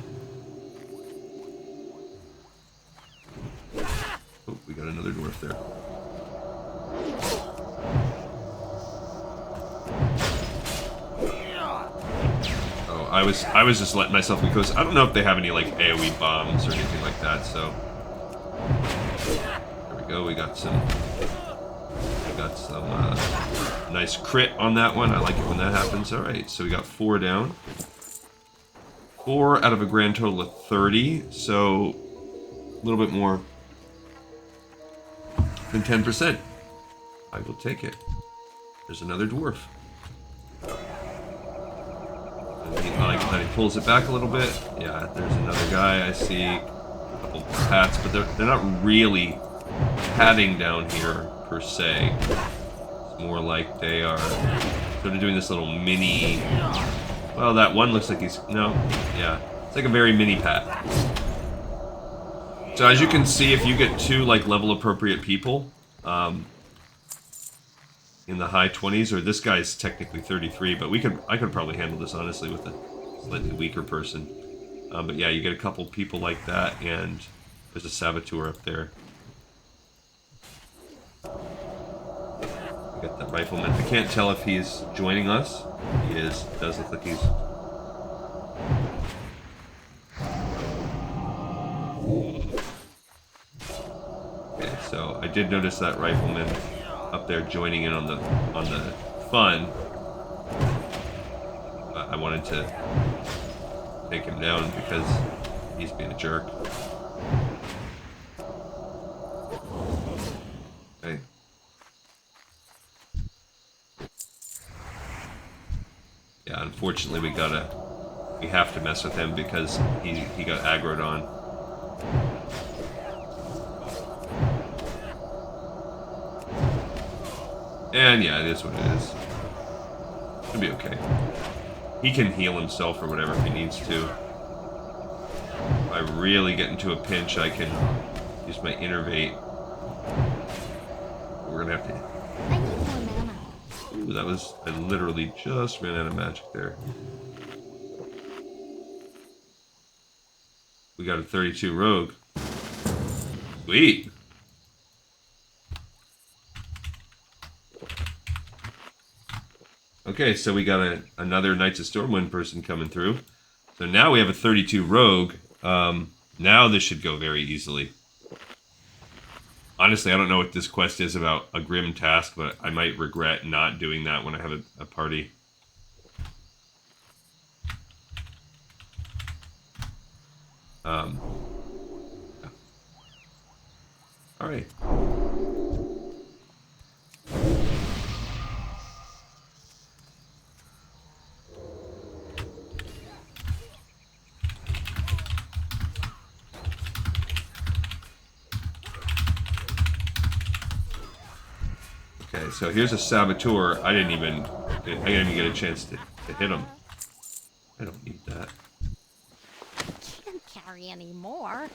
A: Oh, we got another dwarf there. Oh, I was just letting myself because I don't know if they have any like AoE bombs or anything like that. So there we go. We got some nice crit on that one. I like it when that happens. All right, so we got 4 down. 4 out of a grand total of 30. So a little bit more than 10%. I will take it. There's another dwarf. I like that he pulls it back a little bit. Yeah, there's another guy I see. A couple pats, but they're not really padding down here per se. It's more like they are sort of doing this little mini. Well, that one looks like he's yeah, it's like a very mini pat. So as you can see, if you get 2 like level appropriate people, in the high 20s, or this guy's technically 33, but I could probably handle this honestly with a slightly weaker person. But yeah, you get a couple people like that, and there's a saboteur up there. We got that rifleman. I can't tell if he's joining us. He is. Does look like he's. did notice that rifleman up there joining in on the fun. But I wanted to take him down because he's being a jerk. Okay. Yeah, unfortunately we have to mess with him because he got aggroed on. And yeah, it is what it is. It'll be okay. He can heal himself or whatever if he needs to. If I really get into a pinch, I can use my innervate. We're gonna have to...
D: I need more mana.
A: Ooh, that was... I literally just ran out of magic there. We got a 32 rogue. Sweet! Okay, so we got another Knights of Stormwind person coming through. So now we have a 32 rogue. Now this should go very easily. Honestly, I don't know what this quest is about a grim task, but I might regret not doing that when I have a party. Yeah. All right. Okay, so here's a saboteur. I didn't even get a chance to hit him. I don't need that.
D: Can't carry any more.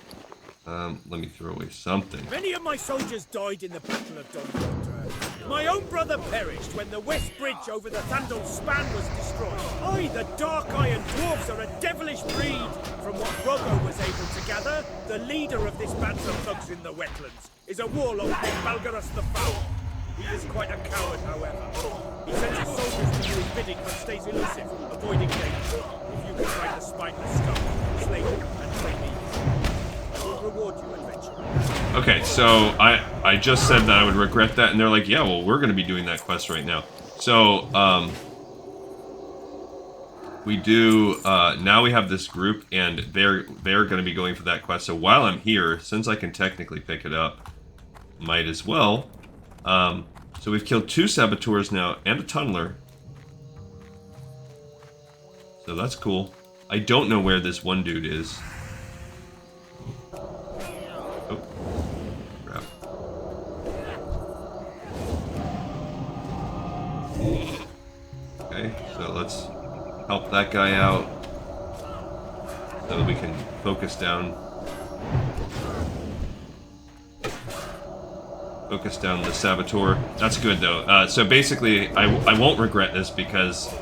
A: Let me throw away something.
B: Many of my soldiers died in the Battle of Doncaster. My own brother perished when the West Bridge over the Thandal Span was destroyed. I, the Dark Iron Dwarves, are a devilish breed. From what Roggo was able to gather, the leader of this band of thugs in the wetlands is a warlock named Balgarus the Foul. He is quite a coward, however. He sends his soldiers to do his bidding but stays elusive, avoiding danger. If you can find the spineless scum, slay him and free me. I will reward you, adventurer.
A: Okay, so I just said that I would regret that, and they're like, yeah, well, we're going to be doing that quest right now. So, we do, now we have this group, and they're going to be going for that quest. So while I'm here, since I can technically pick it up, might as well. So we've killed 2 saboteurs now, and a tunneler. So that's cool. I don't know where this one dude is. Oh. Crap. Okay, so let's help that guy out. So that we can focus down. Focus down the saboteur. That's good though. So basically, I won't regret this because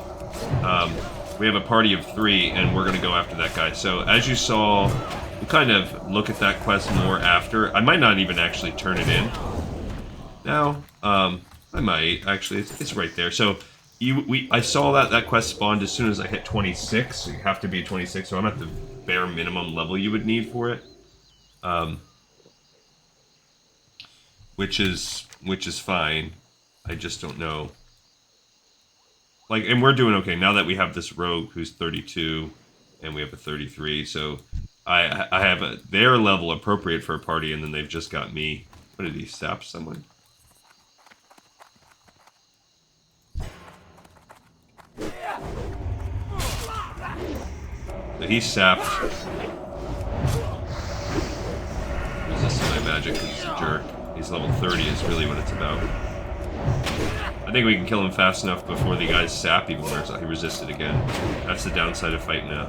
A: we have a party of 3 and we're gonna go after that guy. So as you saw, we'll kind of look at that quest more after. I might not even actually turn it in now. I might actually. It's right there. So I saw that quest spawned as soon as I hit 26. So you have to be 26. So I'm at the bare minimum level you would need for it. Which is fine. I just don't know. Like, and we're doing okay now that we have this rogue who's 32, and we have a 33. So I have their level appropriate for a party, and then they've just got me. What did he sap someone? So he sapped. Resisting my magic because he's a jerk. He's level 30 is really what it's about. I think we can kill him fast enough before the guy's sap even wears out. He resisted again. That's the downside of fighting a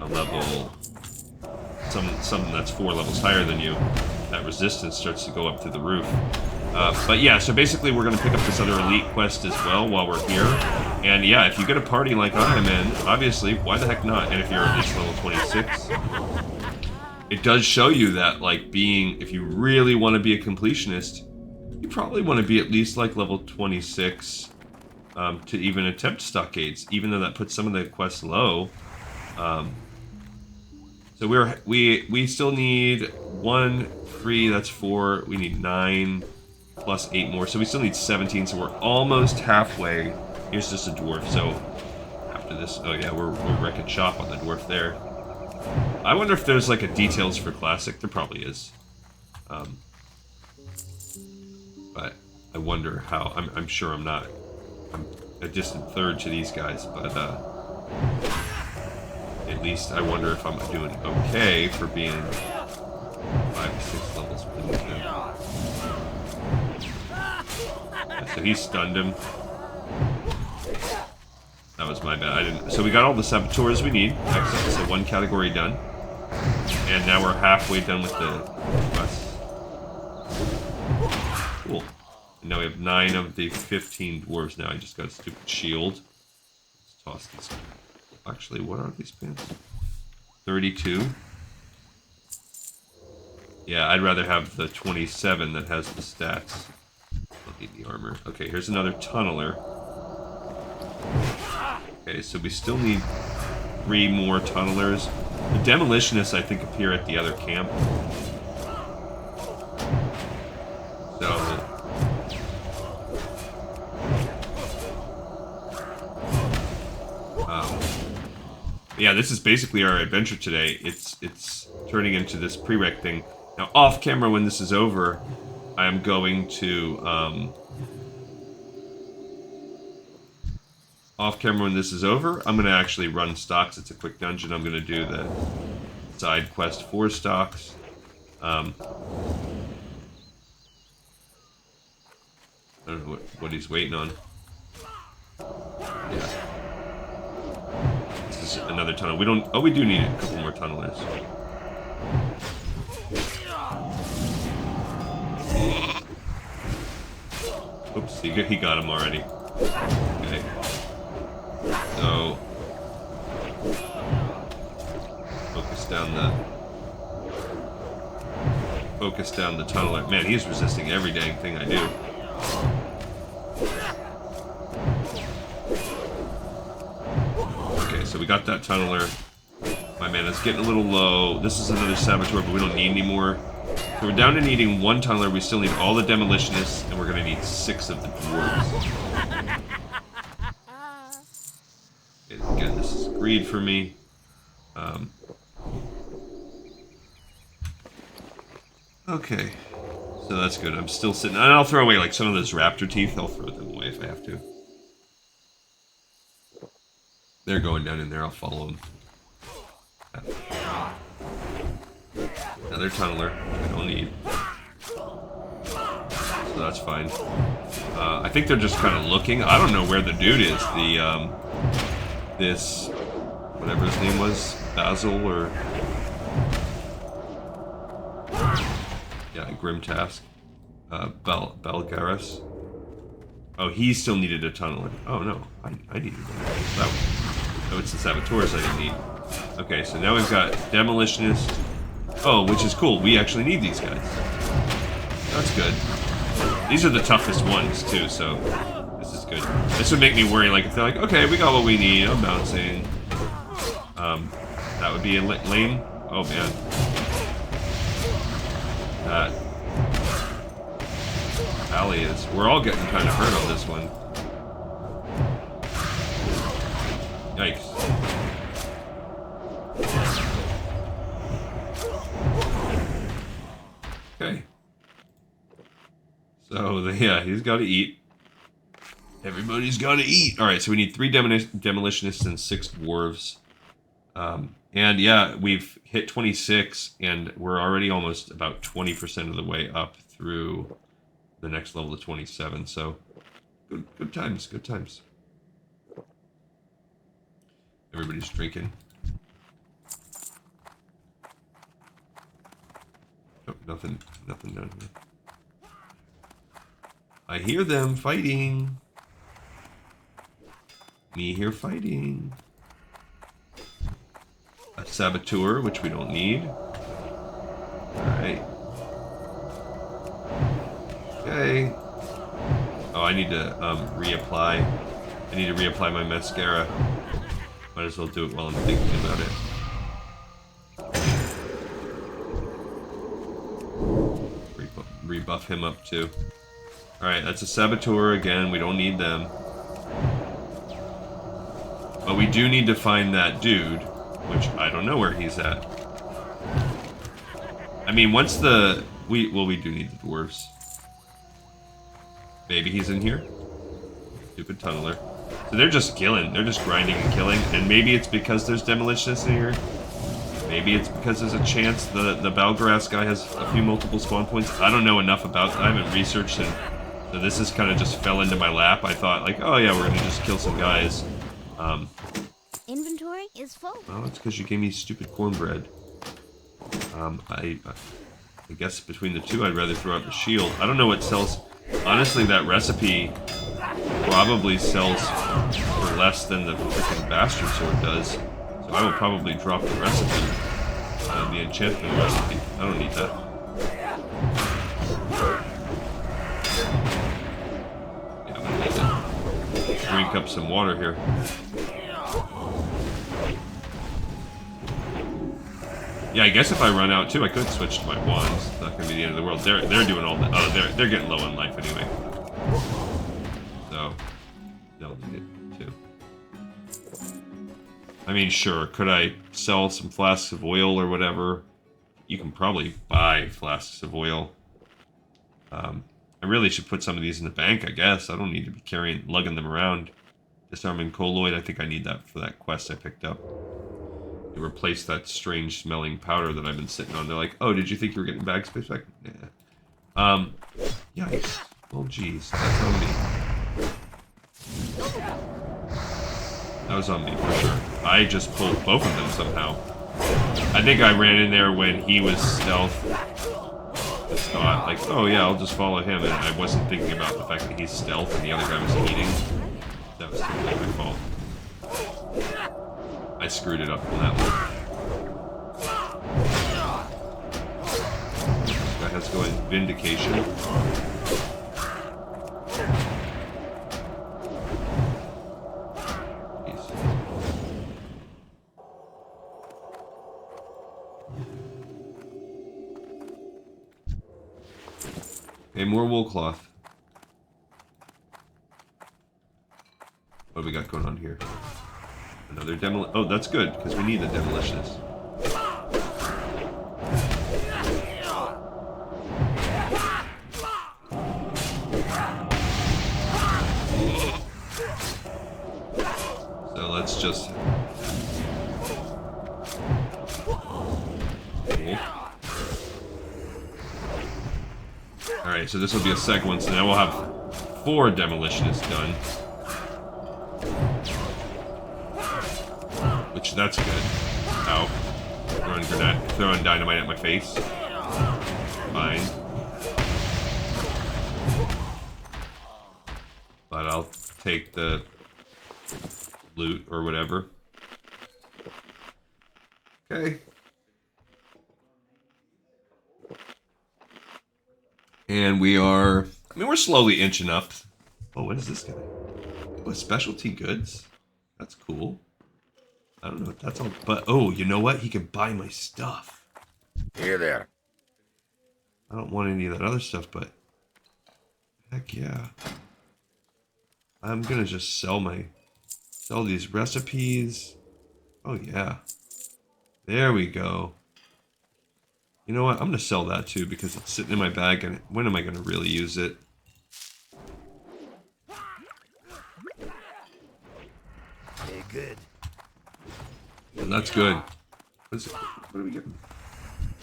A: level... something that's 4 levels higher than you. That resistance starts to go up through the roof. But yeah, so basically we're going to pick up this other elite quest as well while we're here. And yeah, if you get a party like I am in, obviously, why the heck not? And if you're at least level 26... It does show you that, like, if you really want to be a completionist, you probably want to be at least, like, level 26 to even attempt Stockades, even though that puts some of the quests low. So we still need 1, 3, that's 4. We need 9 plus 8 more. So we still need 17, so we're almost halfway. Here's just a dwarf, so after this, oh yeah, we're wrecking shop on the dwarf there. I wonder if there's like a details for classic. There probably is. But I wonder how. I'm sure I'm not. I'm a distant third to these guys, but at least I wonder if I'm doing okay for being 5 to 6 levels beneath him. Yeah, so he stunned him. That was my bad. I didn't. So we got all the saboteurs we need. Excellent. So 1 category done. And now we're halfway done with the quests. Cool. And now we have 9 of the 15 dwarves now. I just got a stupid shield. Let's toss these. Actually, what are these pants? 32. Yeah, I'd rather have the 27 that has the stats. Don't need the armor. Okay, here's another tunneler. Okay, so we still need 3 more tunnelers. The demolitionists, I think, appear at the other camp. So... yeah, this is basically our adventure today. It's turning into this prereq thing. Now, off camera, when this is over, I am going to... off camera when this is over, I'm going to actually run stocks. It's a quick dungeon. I'm going to do the side quest for stocks. I don't know what he's waiting on. Yeah. This is another tunnel. We don't... oh, we do need a couple more tunnelers. Oops, he got him already. Okay. So, focus down the tunneler. Man, he's resisting every dang thing I do. Okay, so we got that tunneler. My mana's getting a little low. This is another saboteur, but we don't need any more. So we're down to needing 1 tunneler. We still need all the demolitionists, and we're going to need 6 of the dwarves. Again, this is greed for me. Okay, so that's good. I'm still sitting, and I'll throw away like some of those raptor teeth. I'll throw them away if I have to. They're going down in there. I'll follow them. Another tunneler. I don't need. So that's fine. I think they're just kind of looking. I don't know where the dude is. The this, whatever his name was, Basil or... yeah, Grim Task. Balgaris. Oh, he still needed a tunneler. Oh, no. I needed one. Oh, it's the saboteurs I didn't need. Okay, so now we've got demolitionists. Oh, which is cool. We actually need these guys. That's good. These are the toughest ones, too, so... this is good. This would make me worry, like, if they're like, okay, we got what we need, I'm bouncing. That would be a lame. Oh, man. That alley is... we're all getting kind of hurt on this one. Yikes. Okay. So, yeah, he's got to eat. Everybody's got to eat. All right, so we need 3 demolitionists and 6 dwarves. And yeah, we've hit 26, and we're already almost about 20% of the way up through the next level of 27. So, good times, good times. Everybody's drinking. Oh, nothing down here. I hear them fighting. Me here fighting. A saboteur, which we don't need. Alright. Okay. Oh, I need to reapply. I need to reapply my mascara. Might as well do it while I'm thinking about it. buff him up too. Alright, that's a saboteur again. We don't need them. But we do need to find that dude, which I don't know where he's at. I mean, once the... we do need the dwarves. Maybe he's in here? Stupid tunneler. So they're just killing. They're just grinding and killing. And maybe it's because there's demolitionists in here. Maybe it's because there's a chance the Balgrass guy has a few multiple spawn points. I don't know enough about that. I haven't researched, and so this is kind of just fell into my lap. I thought, like, oh yeah, we're gonna just kill some guys.
D: Inventory is full.
A: Well, it's because you gave me stupid cornbread. I guess between the two, I'd rather throw out the shield. I don't know what sells. Honestly, that recipe probably sells for less than the freaking bastard sword does. So I will probably drop the recipe. The enchantment recipe. I don't need that. Yeah, I'm gonna need to drink up some water here. Yeah, I guess if I run out too, I could switch to my wands. It's not gonna be the end of the world. They're doing all the. Oh, they're getting low on life anyway. So they'll need it too. I mean, sure. Could I sell some flasks of oil or whatever? You can probably buy flasks of oil. I really should put some of these in the bank, I guess. I don't need to be lugging them around. Disarming colloid. I think I need that for that quest I picked up. To replace that strange smelling powder that I've been sitting on. They're like, oh, did you think you were getting bag space back? Yeah. Yikes. Oh, jeez. That's on me. That was on me, for sure. I just pulled both of them somehow. I think I ran in there when he was stealth. Just thought, like, oh yeah, I'll just follow him. And I wasn't thinking about the fact that he's stealth and the other guy was eating. That was totally my fault. I screwed it up on that one. This guy has going Vindication. Jeez. Okay, more wool cloth. What do we got going on here? Another oh, that's good, because we need the demolitionist. So let's just... Cool. Alright, so this will be a second one, so now we'll have 4 demolitionists done. Which, that's good. Ow. Throwing dynamite at my face. Fine. But I'll take the loot or whatever. Okay. And we are... I mean, we're slowly inching up. Oh, what is this guy? Oh, specialty goods? That's cool. I don't know what that's all... But, oh, you know what? He can buy my stuff.
E: Here there.
A: I don't want any of that other stuff, but... Heck yeah. I'm gonna just sell these recipes. Oh, yeah. There we go. You know what? I'm gonna sell that too, because it's sitting in my bag, and when am I gonna really use it?
E: Hey, good.
A: And that's good. What are we getting?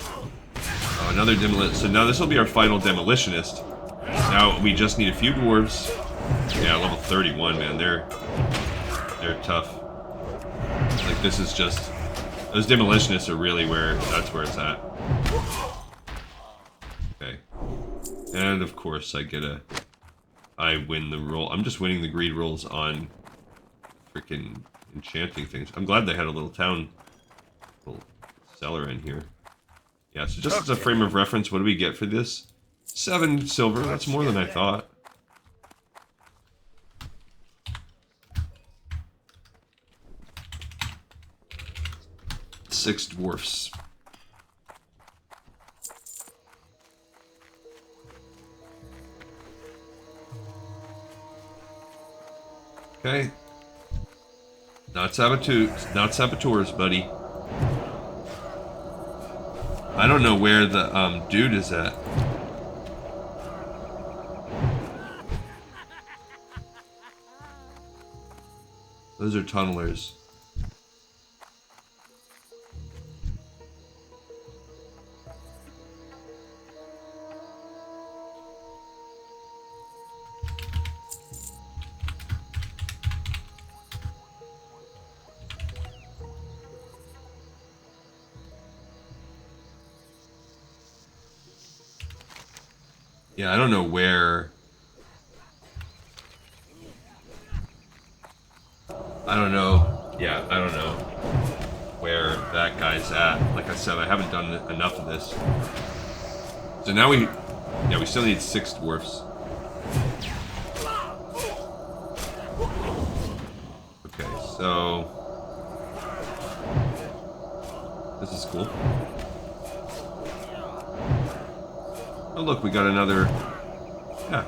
A: Oh, another demolition. So now this will be our final demolitionist. Now we just need a few dwarves. Yeah, level 31, man. They're tough. Like, this is just... Those demolitionists are really that's where it's at. Okay. And of course I win the roll. I'm just winning the greed rolls on freaking enchanting things. I'm glad they had a little cellar in here. Yeah, so just as a frame of reference, what do we get for this? 7 silver, that's more than I thought. Six dwarfs. Okay. Not saboteurs, buddy. I don't know where the dude is at. Those are tunnelers. Yeah, I don't know where. I don't know. Yeah, I don't know where that guy's at. Like I said, I haven't done enough of this. So now we still need 6 dwarfs. Okay, so this is cool. Oh look, we got another. Yeah.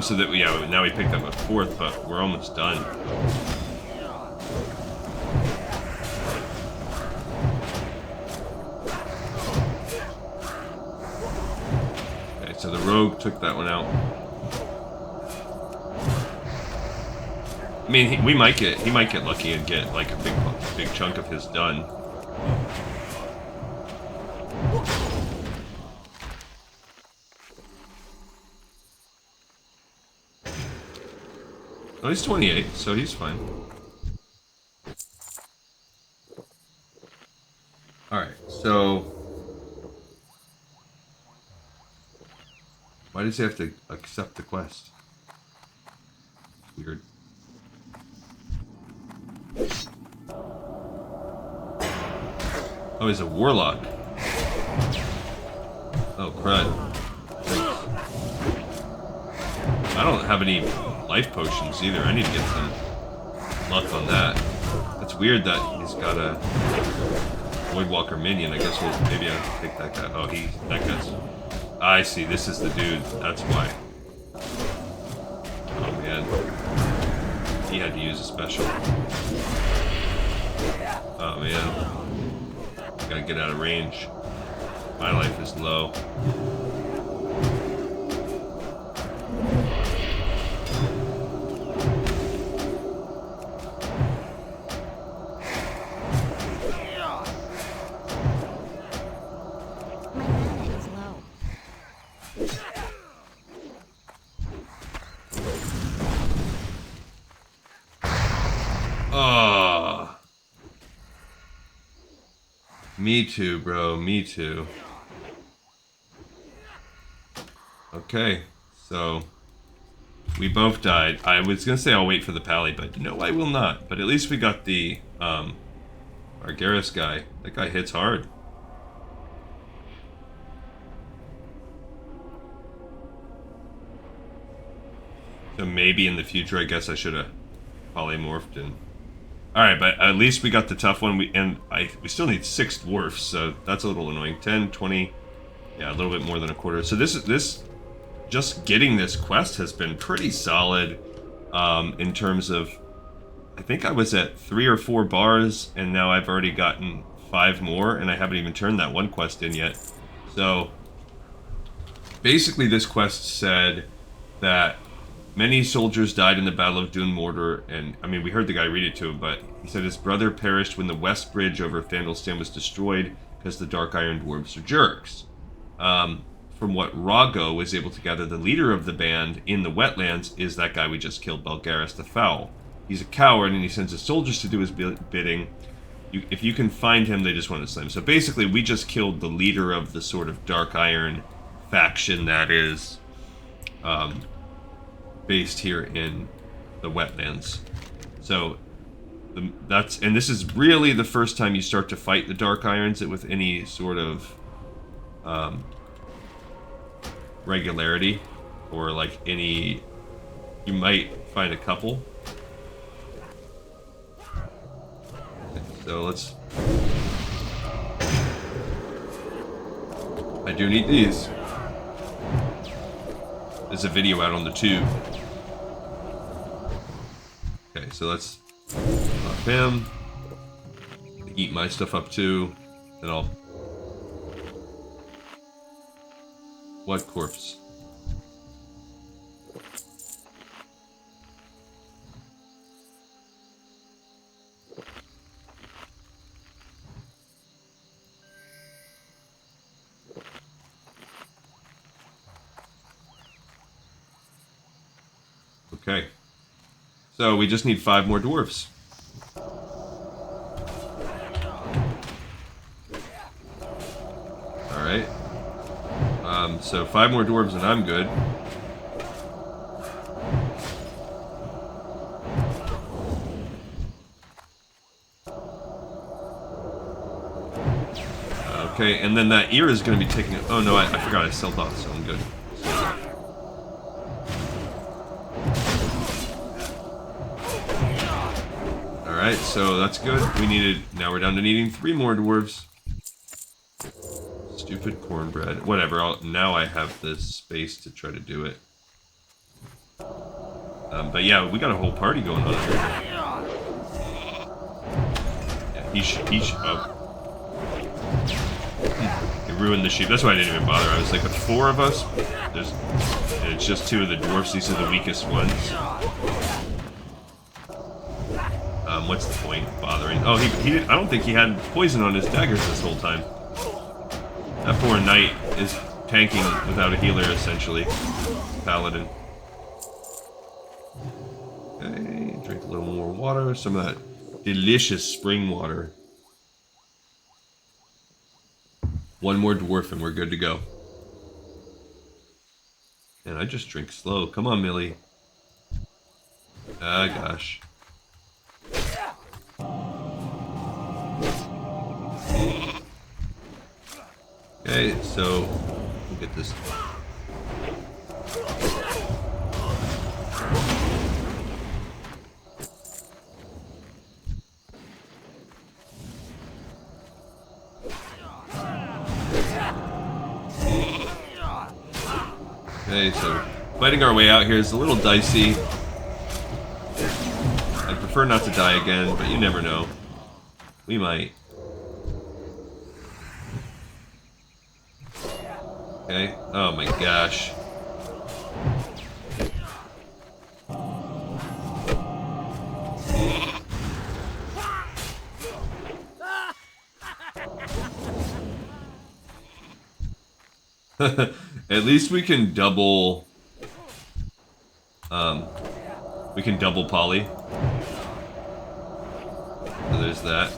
A: So that now we picked up a 4th, but we're almost done. Okay, so the rogue took that one out. I mean, he might get lucky and get like a big chunk of his done. Oh, he's 28, so he's fine. Alright, so why does he have to accept the quest? Weird. Oh, he's a warlock. Oh, crud. Thanks. I don't have any life potions either. I need to get some luck on that. It's weird that he's got a Voidwalker minion. I guess maybe I'll take that guy. Oh, that guy's. I see. This is the dude. That's why. Oh man, he had to use a special. Oh man, gotta get out of range. My life is low. Me too, bro. Me too. Okay, so we both died. I was gonna say I'll wait for the pally, but no, I will not. But at least we got the Argaris guy. That guy hits hard. So maybe in the future, I guess I should have polymorphed and. All right, but at least we got the tough one. We still need 6 dwarfs, so that's a little annoying. 10, 20, yeah, a little bit more than a quarter. So this just getting this quest has been pretty solid in terms of. I think I was at 3 or 4 bars, and now I've already gotten 5 more, and I haven't even turned that one quest in yet. So basically, this quest said that. Many soldiers died in the Battle of Dun Mortar, and, I mean, we heard the guy read it to him, but he said his brother perished when the west bridge over Fandelstan was destroyed because the Dark Iron Dwarves are jerks. From what Rago was able to gather, the leader of the band in the wetlands is that guy we just killed, Belgaris the Foul. He's a coward, and he sends his soldiers to do his bidding, if you can find him, they just want to slay him. So basically, we just killed the leader of the sort of Dark Iron faction that is based here in the wetlands. So and this is really the first time you start to fight the Dark Irons with any sort of regularity, or like any. You might find a couple. So let's. I do need these. There's a video out on the tube. Okay, so let's pop him. Eat my stuff up too. Then I'll. What corpse? Okay. So we just need 5 more dwarves. Alright. So 5 more dwarves and I'm good. Okay, and then that ear is going to be taking it. Oh no, I forgot I sold off, so I'm good. Alright, so that's good. Now we're down to needing 3 more dwarves. Stupid cornbread. Whatever, now I have the space to try to do it. But yeah, we got a whole party going on here. Yeah, he ruined the sheep. That's why I didn't even bother. I was like, with 4 of us, and it's just 2 of the dwarfs. These are the weakest ones. What's the point of bothering? Oh, I don't think he had poison on his daggers this whole time. That poor knight is tanking without a healer, essentially. Paladin. Okay, drink a little more water. Some of that delicious spring water. 1 more dwarf and we're good to go. And I just drink slow. Come on, Millie. Ah, gosh. Okay, so we'll get this. Okay, so fighting our way out here is a little dicey. I prefer not to die again, but you never know. We might. Okay. Oh my gosh. At least we can double. We can double poly. So there's that.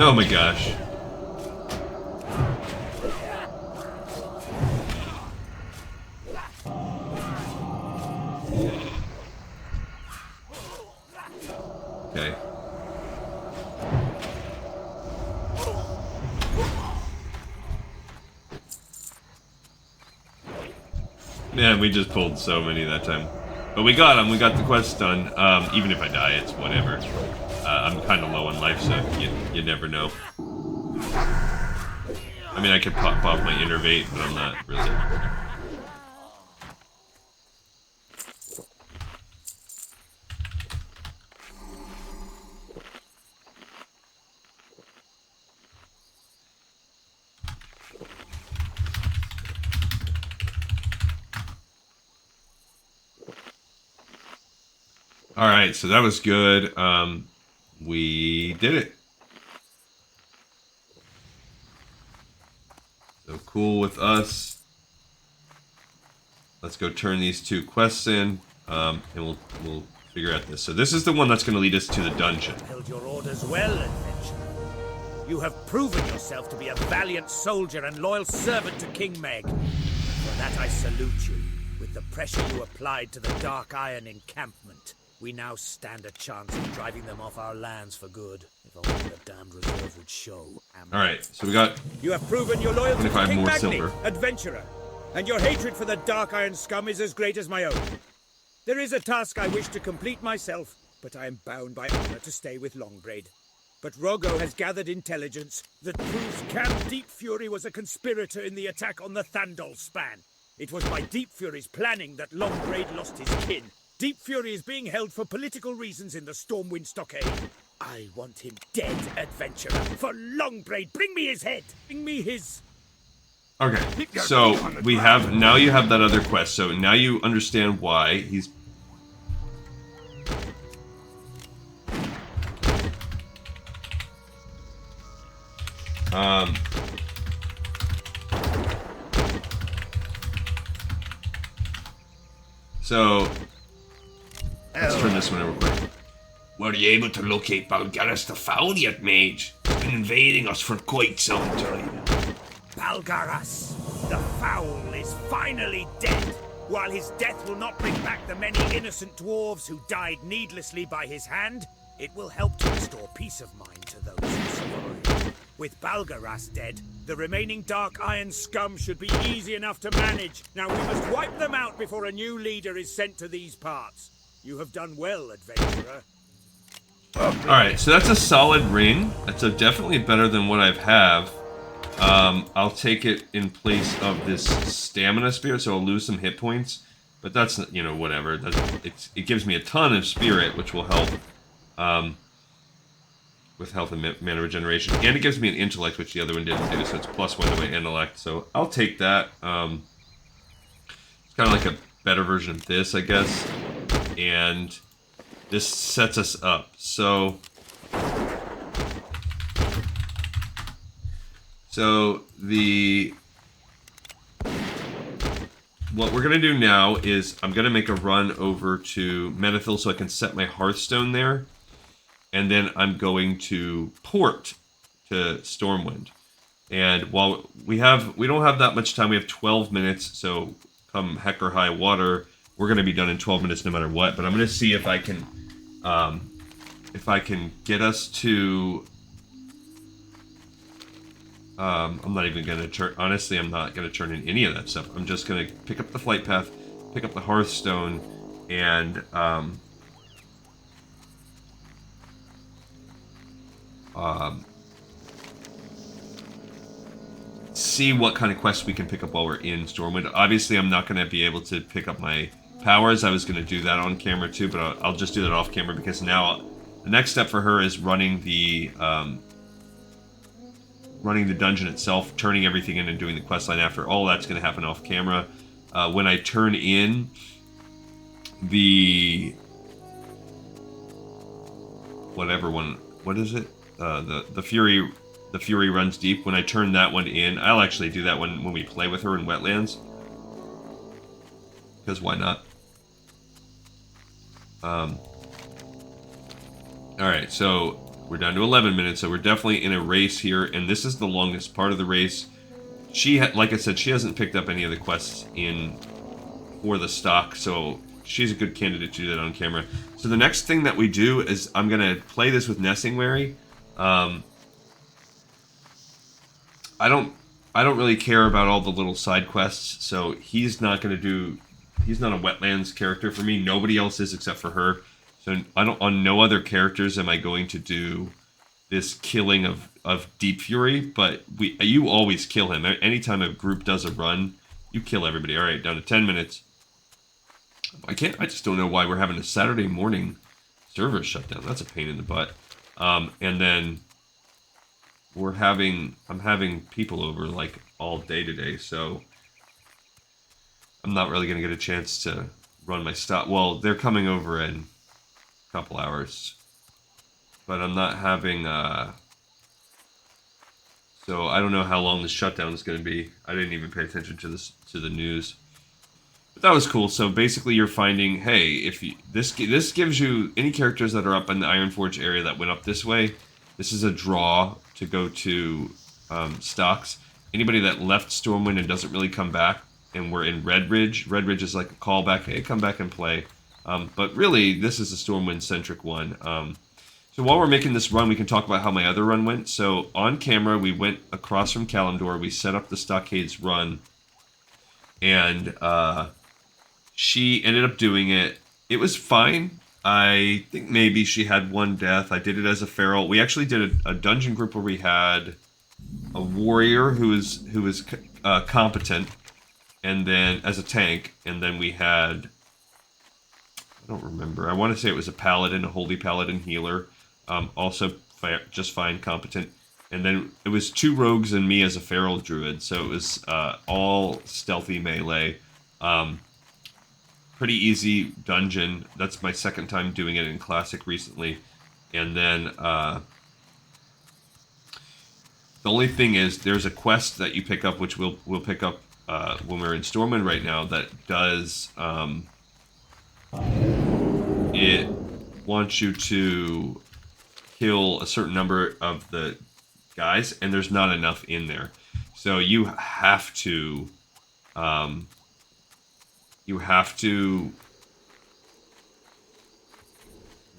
A: Oh my gosh. Okay. Man, we just pulled so many that time. But we got them. We got the quest done. Even if I die, it's whatever. I'm kind of low on life, so you never know. I mean, I could pop off my innervate, but I'm not really. Alright, so that was good. We did it. So cool with us. Let's go turn these 2 quests in, and we'll figure out this. So this is the one that's going to lead us to the dungeon.
B: Held your orders well, adventurer. You have proven yourself to be a valiant soldier and loyal servant to King Meg. For that I salute you. With the pressure you applied to the Dark Iron encampment, we now stand a chance of driving them off our lands for good. If only the damned reserve would show.
A: Alright, so we got...
B: You have proven your loyalty to
A: 25
B: King
A: more
B: Magni,
A: silver.
B: adventurer, and your hatred for the Dark Iron scum is as great as my own. There is a task I wish to complete myself, but I am bound by honor to stay with Longbraid. But Rogo has gathered intelligence that proves Cam Deep Fury was a conspirator in the attack on the Thandol span. It was by Deep Fury's planning that Longbraid lost his kin. Deep Fury is being held for political reasons in the Stormwind Stockade. I want him dead, adventurer. For Longbraid, bring me his head. Bring me his...
A: Okay, so we have... Now you have that other quest, so now you understand why he's... So... Let's turn this one over quick.
C: Were you able to locate Balgaras the Foul yet, mage? He's been invading us for quite some time.
B: Balgaras, the Foul, is finally dead. While his death will not bring back the many innocent dwarves who died needlessly by his hand, it will help to restore peace of mind to those who survived. With Balgaras dead, the remaining Dark Iron scum should be easy enough to manage. Now we must wipe them out before a new leader is sent to these parts. You have done well, adventurer.
A: Alright, so that's a solid ring. That's definitely better than what I have. I'll take it in place of this stamina spirit, so I'll lose some hit points. But that's, you know, whatever. It gives me a ton of spirit, which will help with health and mana regeneration. And it gives me an intellect, which the other one didn't do, so it's +1 to my intellect. So I'll take that. It's kind of like a better version of this, I guess. And this sets us up. So what we're gonna do now is I'm gonna make a run over to Menethil so I can set my Hearthstone there, and then I'm going to port to Stormwind. And while we don't have that much time, we have 12 minutes. So come heck or high water, we're gonna be done in 12 minutes no matter what. But I'm gonna see if I can get us to. I'm not even gonna turn. Honestly, I'm not gonna turn in any of that stuff. I'm just gonna pick up the flight path, pick up the Hearthstone, and see what kind of quests we can pick up while we're in Stormwind. Obviously, I'm not gonna be able to pick up my powers. I was gonna do that on camera too, but I'll just do that off camera because now the next step for her is running the dungeon itself, turning everything in and doing the quest line after. All that's going to happen off camera. When I turn in the whatever one, what is it? The Fury runs deep. When I turn that one in, I'll actually do that when we play with her in Wetlands. Because why not? Alright, so we're down to 11 minutes, so we're definitely in a race here, and this is the longest part of the race. Like I said, she hasn't picked up any of the quests for the stock, so she's a good candidate to do that on camera. So the next thing that we do is I'm going to play this with Nessingwary. I don't really care about all the little side quests, so he's not a Wetlands character for me. Nobody else is except for her. So on no other characters am I going to do this killing of Deep Fury, but you always kill him. Anytime a group does a run, you kill everybody. All right, down to 10 minutes. I just don't know why we're having a Saturday morning server shutdown. That's a pain in the butt. And then I'm having people over like all day today, so I'm not really going to get a chance to run my stuff. Well, they're coming over in couple hours, but I'm not having So I don't know how long the shutdown is going to be. I didn't even pay attention to the news. But that was cool. So basically, you're finding, hey, if you, this gives you any characters that are up in the Ironforge area that went up this way. This is a draw to go to stocks. Anybody that left Stormwind and doesn't really come back, and we're in Red Ridge. Red Ridge is like a callback. Hey, come back and play. But really, this is a Stormwind-centric one. So while we're making this run, we can talk about how my other run went. So on camera, we went across from Kalimdor. We set up the Stockades run. And she ended up doing it. It was fine. I think maybe she had one death. I did it as a feral. We actually did a dungeon group where we had a warrior who was competent, and then as a tank, and then we had, I don't remember. I want to say it was a paladin, a holy paladin healer, also just fine, competent, and then it was 2 rogues and me as a feral druid. So it was all stealthy melee. Pretty easy dungeon. That's my second time doing it in Classic recently. And then the only thing is there's a quest that you pick up, which we'll pick up when we're in Stormwind right now, that does it wants you to kill a certain number of the guys, and there's not enough in there. So you have to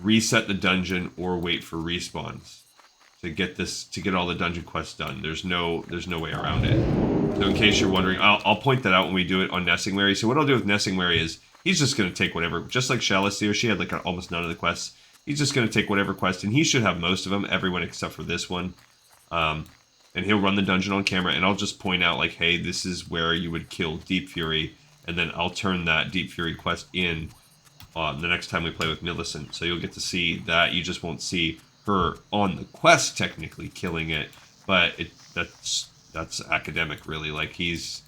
A: reset the dungeon or wait for respawns to get all the dungeon quests done. There's no way around it. So in case you're wondering, I'll point that out when we do it on Nessingwary. So what I'll do with Nessingwary is he's just going to take whatever, just like Shalastir, she had like almost none of the quests. He's just going to take whatever quest, and he should have most of them, everyone except for this one. And he'll run the dungeon on camera, and I'll just point out like, hey, this is where you would kill Deep Fury, and then I'll turn that Deep Fury quest in the next time we play with Millicent. So you'll get to see that. You just won't see her on the quest technically killing it, but that's academic really. Like it's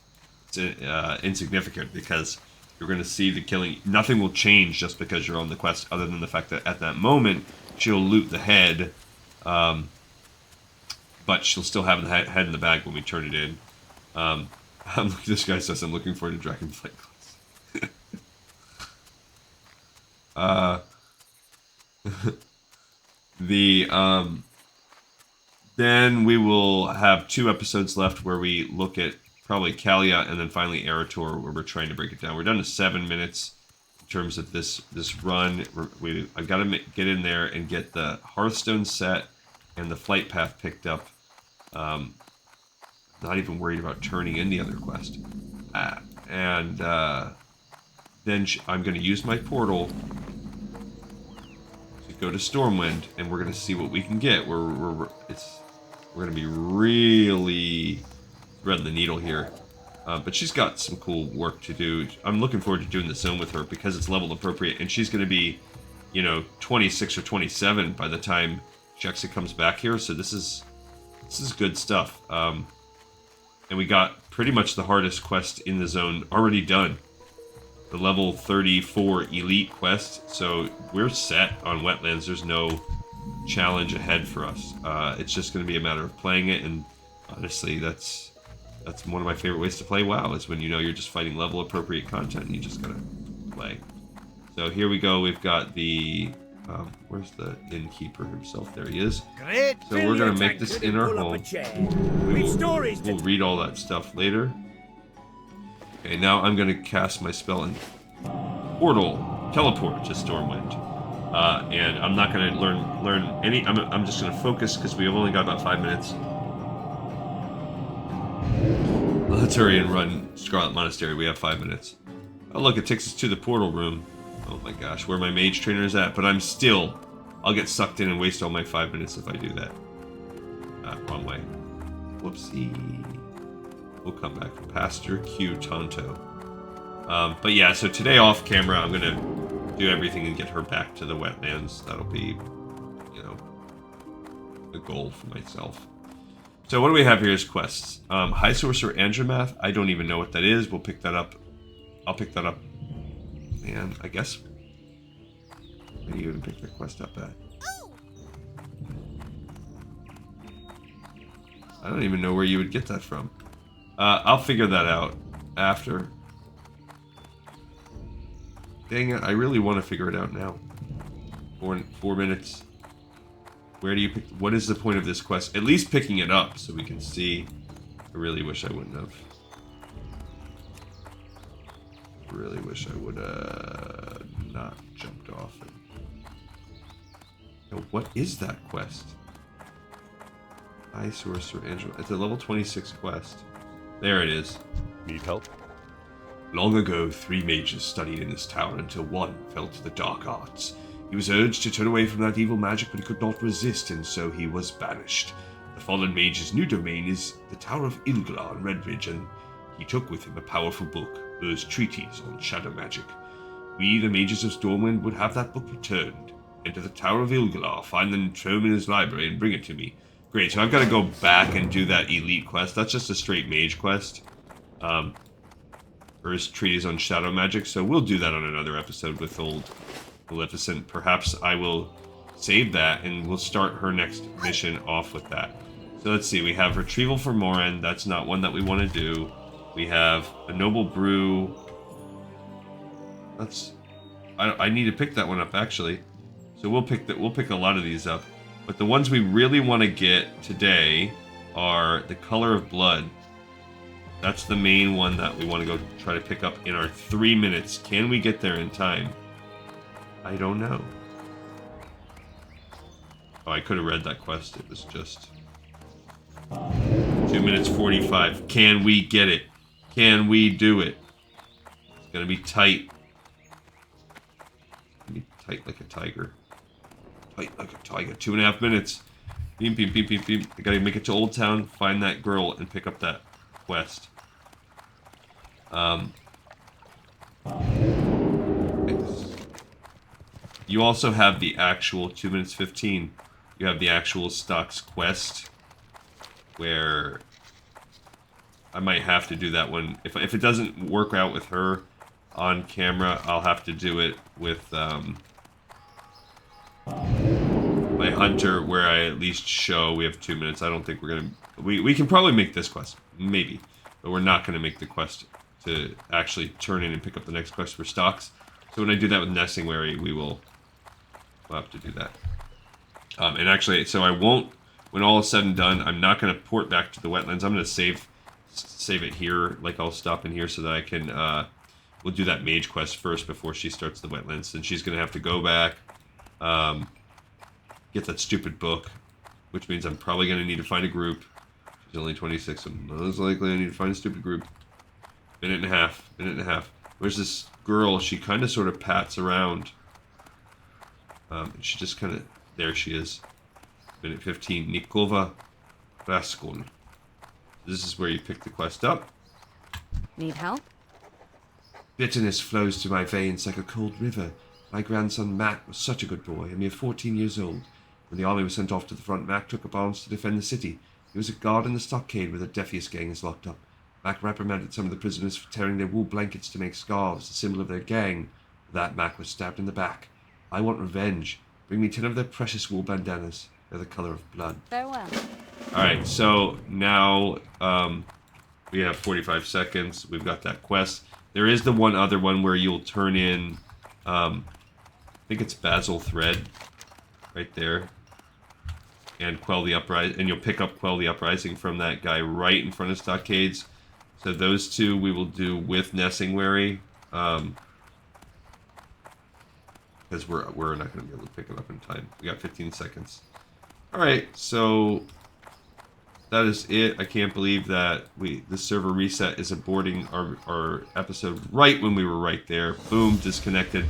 A: insignificant because you're going to see the killing. Nothing will change just because you're on the quest, other than the fact that at that moment she'll loot the head, but she'll still have the head in the bag when we turn it in. This guy says I'm looking forward to Dragonflight class. Then we will have 2 episodes left where we look at probably Kalia and then finally Erator, where we're trying to break it down. We're down to 7 minutes in terms of this run. I've got to get in there and get the Hearthstone set and the flight path picked up. Not even worried about turning in the other quest. And then I'm going to use my portal to go to Stormwind, and we're going to see what we can get. We're going to be really threading the needle here. But she's got some cool work to do. I'm looking forward to doing the zone with her because it's level appropriate, and she's going to be, 26 or 27 by the time Jexa comes back here. So this is good stuff. And we got pretty much the hardest quest in the zone already done. The level 34 elite quest. So we're set on Wetlands. There's no challenge ahead for us. It's just going to be a matter of playing it. And honestly, that's one of my favorite ways to play WoW, is when you're just fighting level appropriate content and you just gotta play. So here we go. We've got the where's the innkeeper himself? There he is.
B: Great.
A: So we're gonna make this in our home. We'll read all that stuff later. Okay, now I'm gonna cast my spell in Portal, teleport to Stormwind, and I'm not gonna learn any. I'm just gonna focus because we've only got about 5 minutes. Let's hurry and run Scarlet Monastery. We have 5 minutes. Oh look, it takes us to the portal room. Oh my gosh, where my mage trainer is at. But I'll get sucked in and waste all my 5 minutes if I do that. Wrong way. Whoopsie. We'll come back. Pastor Q Tonto. But yeah, so today off camera, I'm going to do everything and get her back to the wetlands. That'll be, a goal for myself. So what do we have here as quests? High Sorcerer Andromath. I don't even know what that is. We'll pick that up. I'll pick that up. And I guess maybe even pick the quest up at. I don't even know where you would get that from. I'll figure that out after. Dang it, I really want to figure it out now. 4 minutes. Where do you pick? What is the point of this quest? At least picking it up so we can see. I really wish I wouldn't have. I really wish I would not jumped off it. Yo, what is that quest? Eye Sorcerer Angel. It's a level 26 quest. There it is.
F: Need help?
C: Long ago, 3 mages studied in this tower until one fell to the dark arts. He was urged to turn away from that evil magic, but he could not resist, and so he was banished. The fallen mage's new domain is the Tower of Ilglar on Redridge, and he took with him a powerful book, Ur's treatise on shadow magic. We, the mages of Stormwind, would have that book returned. Enter the Tower of Ilglar, find the tome in his library, and bring it to me. Great, so I've got to go back and do that elite quest. That's just a straight mage quest. Ur's treatise on shadow magic, so we'll do that on another episode with old Maleficent. Perhaps I will save that, and we'll start her next mission off with that. So let's see, we have Retrieval for Morin. That's not one that we want to do. We have a Noble Brew. I need to pick that one up, actually. So we'll pick a lot of these up. But the ones we really want to get today are the Color of Blood. That's the main one that we want to go try to pick up in our 3 minutes. Can we get there in time? I don't know. Oh, I could have read that quest. It was just 2 minutes 45. Can we get it? Can we do it? It's gonna be tight. Be tight like a tiger. Tight like a tiger. 2.5 minutes. Beam, beam, beam, beam, beam. I gotta make it to Old Town, find that girl, and pick up that quest. You also have the actual 2 minutes 15. You have the actual stocks quest, where I might have to do that one. If it doesn't work out with her on camera, I'll have to do it with my hunter, where I at least show we have 2 minutes. I don't think we're gonna. We can probably make this quest, maybe, but we're not gonna make the quest to actually turn in and pick up the next quest for stocks. So when I do that with Nessingwary, we'll have to do that. And actually, so I won't. When all is said and done, I'm not gonna port back to the wetlands. I'm gonna save it here. Like, I'll stop in here so that I can. We'll do that mage quest first before she starts the wetlands, and she's gonna have to go back. Get that stupid book, which means I'm probably going to need to find a group. She's only 26, so most likely I need to find a stupid group. Minute and a half. Where's this girl? She kind of sort of pats around. She just kind of, there she is. Minute 15, Nikova Raskol. This is where you pick the quest up.
D: Need help?
C: Bitterness flows through my veins like a cold river. My grandson Matt was such a good boy, a mere 14 years old. When the army was sent off to the front, Mac took up arms to defend the city. He was a guard in the stockade where the Defius gang is locked up. Mac reprimanded some of the prisoners for tearing their wool blankets to make scarves, the symbol of their gang. For that, Mac was stabbed in the back. I want revenge. Bring me 10 of their precious wool bandanas. They're the color of blood.
D: Farewell.
A: Alright, so now we have 45 seconds. We've got that quest. There is the one other one where you'll turn in, I think it's Basil Thread, right there. And Quell the Uprising, and you'll pick up Quell the Uprising from that guy right in front of Stockades. So those two we will do with Nessingwary, because we're not going to be able to pick it up in time. We got 15 seconds. All right, so that is it. I can't believe that the server reset is aborting our episode right when we were right there. Boom, disconnected.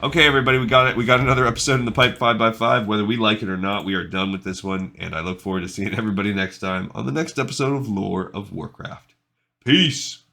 A: Okay, everybody, we got it. We got another episode in the pipe 5x5. Whether we like it or not, we are done with this one, and I look forward to seeing everybody next time on the next episode of Lore of Warcraft. Peace!